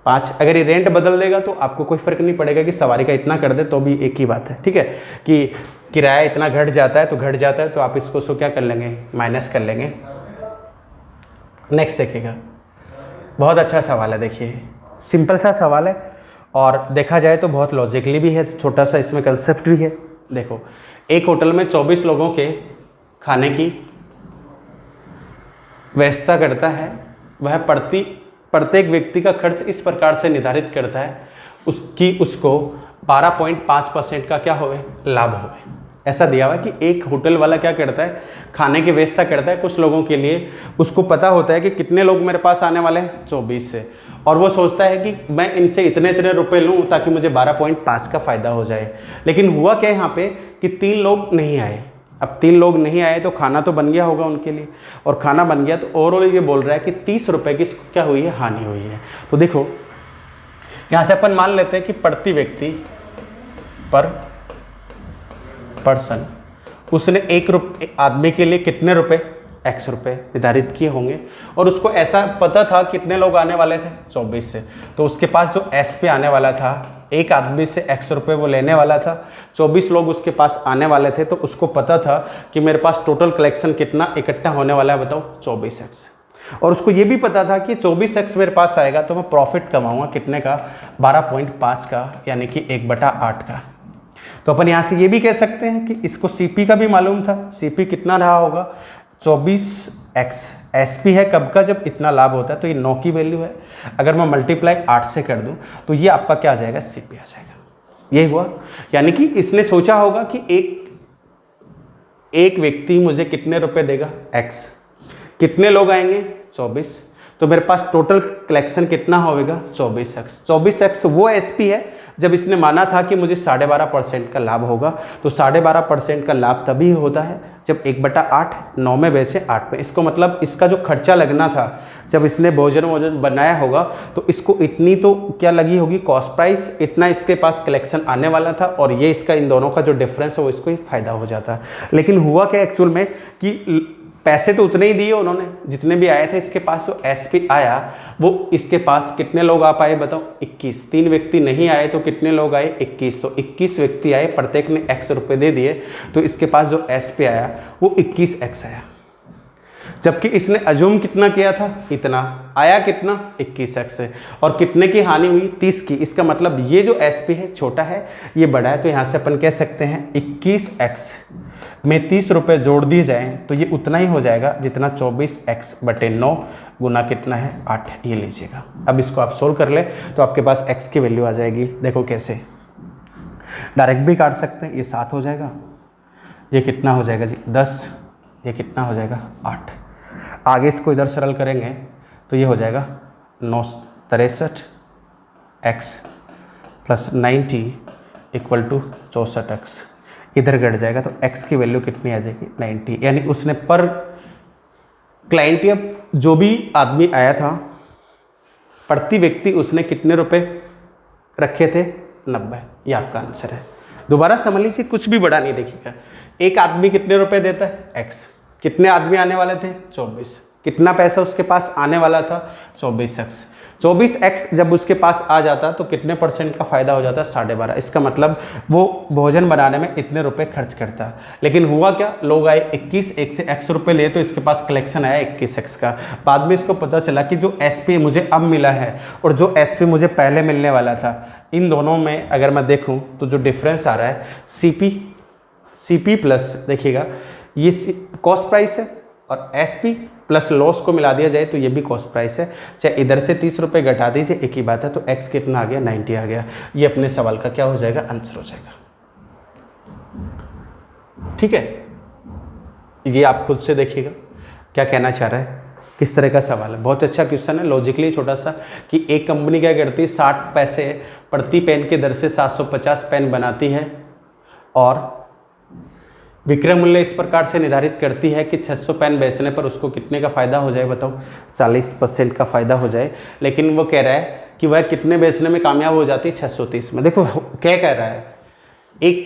5 अगर ये रेंट बदल देगा तो आपको कोई फर्क नहीं पड़ेगा कि सवारी का इतना कर दे, तो भी एक ही बात है, ठीक है, कि किराया इतना घट जाता है तो घट जाता है, तो आप इसको सो क्या कर लेंगे, माइनस कर लेंगे। नेक्स्ट देखिएगा, बहुत अच्छा सवाल है, देखिए सिंपल सा सवाल है और देखा जाए तो बहुत लॉजिकली भी है, छोटा सा इसमें कंसेप्ट भी है। देखो, एक होटल में 24 लोगों के खाने की व्यवस्था करता है, वह प्रत्येक व्यक्ति का खर्च इस प्रकार से निर्धारित करता है उसको 12.5% का क्या होवे, लाभ होवे। ऐसा दिया हुआ है कि एक होटल वाला क्या करता है, खाने की व्यवस्था करता है कुछ लोगों के लिए, उसको पता होता है कि कितने लोग मेरे पास आने वाले हैं, 24 से, और वो सोचता है कि मैं इनसे इतने इतने रुपए लूँ ताकि मुझे 12.5 का फ़ायदा हो जाए। लेकिन हुआ क्या यहाँ पे कि 3 लोग नहीं आए। अब 3 लोग नहीं आए तो खाना तो बन गया होगा उनके लिए, और खाना बन गया तो ओवरऑल ये बोल रहा है कि 30 रुपये की क्या हुई है, हानि हुई है। तो देखो यहाँ से अपन मान लेते हैं कि प्रति व्यक्ति पर पर्सन उसने आदमी के लिए कितने रुपए, x रुपये निर्धारित किए होंगे, और उसको ऐसा पता था कितने लोग आने वाले थे, 24 से, तो उसके पास जो s पे आने वाला था, एक आदमी से x रुपये वो लेने वाला था, 24 लोग उसके पास आने वाले थे, तो उसको पता था कि मेरे पास टोटल कलेक्शन कितना इकट्ठा होने वाला है, बताओ 24x। और उसको ये भी पता था कि 24x मेरे पास आएगा तो मैं प्रॉफिट कमाऊंगा कितने का, 12.5 का, यानी कि 1/8 का। तो अपन यहाँ से ये भी कह सकते हैं कि इसको CP का भी मालूम था, CP कितना रहा होगा, 24x। SP है कब का, जब इतना लाभ होता है, तो ये 9 की वैल्यू है। अगर मैं मल्टीप्लाई 8 से कर दूं तो ये आपका क्या आ जाएगा, CP आ जाएगा। ये हुआ, यानी कि इसने सोचा होगा कि एक व्यक्ति मुझे कितने रुपए देगा, x, कितने लोग आएंगे, 24, तो मेरे पास टोटल कलेक्शन कितना होगा, 24x। 24x वो SP है जब इसने माना था कि मुझे 12.5% का लाभ होगा। तो 12.5% का लाभ तभी होता है जब 1/8 9 में बेचे 8 में। इसको मतलब इसका जो खर्चा लगना था जब इसने भोजन बनाया होगा, तो इसको इतनी तो क्या लगी होगी, कॉस्ट प्राइस, इतना इसके पास कलेक्शन आने वाला था, और ये इसका इन दोनों का जो डिफरेंस है वो इसको ही फायदा हो जाता। लेकिन हुआ क्या एक्चुअल में कि पैसे तो उतने ही दिए उन्होंने जितने भी आए थे। इसके पास जो SP आया वो इसके पास कितने लोग आ पाए, बताओ, 21। 3 व्यक्ति नहीं आए तो कितने लोग आए, 21। तो 21 व्यक्ति आए, प्रत्येक ने x रुपये दे दिए, तो इसके पास जो SP आया वो 21x आया। जबकि इसने अजूम कितना किया था, इतना आया, कितना, 21x से, और कितने की हानि हुई, 30 की। इसका मतलब ये जो SP है छोटा है, ये बड़ा है। तो यहाँ से अपन कह सकते हैं 21x में 30 रुपये जोड़ दिए जाएँ तो ये उतना ही हो जाएगा जितना 24x/9 गुना कितना है, 8। ये लीजिएगा। अब इसको आप सोल्व कर ले तो आपके पास x की वैल्यू आ जाएगी। देखो कैसे, डायरेक्ट भी काट सकते हैं, ये 7 हो जाएगा, ये कितना हो जाएगा जी, 10, ये कितना हो जाएगा, 8। आगे इसको इधर सरल करेंगे तो ये हो जाएगा 963x + 90 = 64x। इधर घट जाएगा तो x की वैल्यू कितनी आ जाएगी, 90। यानी उसने पर क्लाइंट या जो भी आदमी आया था, प्रति व्यक्ति उसने कितने रुपए रखे थे, 90। ये आपका आंसर है। दोबारा समझ लीजिए, कुछ भी बड़ा नहीं देखिएगा। एक आदमी कितने रुपए देता है, x। कितने आदमी आने वाले थे, 24। कितना पैसा उसके पास आने वाला था, 24x। 24x जब उसके पास आ जाता तो कितने % का फायदा हो जाता, 12.5। इसका मतलब वो भोजन बनाने में इतने रुपए खर्च करता। लेकिन हुआ क्या, लोग आए 21, एक से x रुपये लिए, तो इसके पास कलेक्शन आया 21x का। बाद में इसको पता चला कि जो SP मुझे अब मिला है और जो SP मुझे पहले मिलने वाला था, इन दोनों में अगर मैं देखूं तो जो डिफरेंस आ रहा है, CP प्लस, देखिएगा ये कॉस्ट प्राइस है, और SP प्लस लॉस को मिला दिया जाए तो ये भी कॉस्ट प्राइस है। चाहे इधर से 30 रुपये घटा दीजिए, एक ही बात है। तो x कितना आ गया, 90 आ गया। ये अपने सवाल का क्या हो जाएगा, आंसर हो जाएगा। ठीक है, ये आप खुद से देखिएगा क्या कहना चाह रहा है, किस तरह का सवाल है। बहुत अच्छा क्वेश्चन है, लॉजिकली छोटा सा, कि एक कंपनी क्या करती है, 60 पैसे प्रति पेन के दर से 750 पेन बनाती है, और विक्रय मूल्य इस प्रकार से निर्धारित करती है कि 600 पेन बेचने पर उसको कितने का फ़ायदा हो जाए, बताओ 40% का फ़ायदा हो जाए। लेकिन वो कह रहा है कि वह कितने बेचने में कामयाब हो जाती है, 630 में। देखो क्या कह रहा है, एक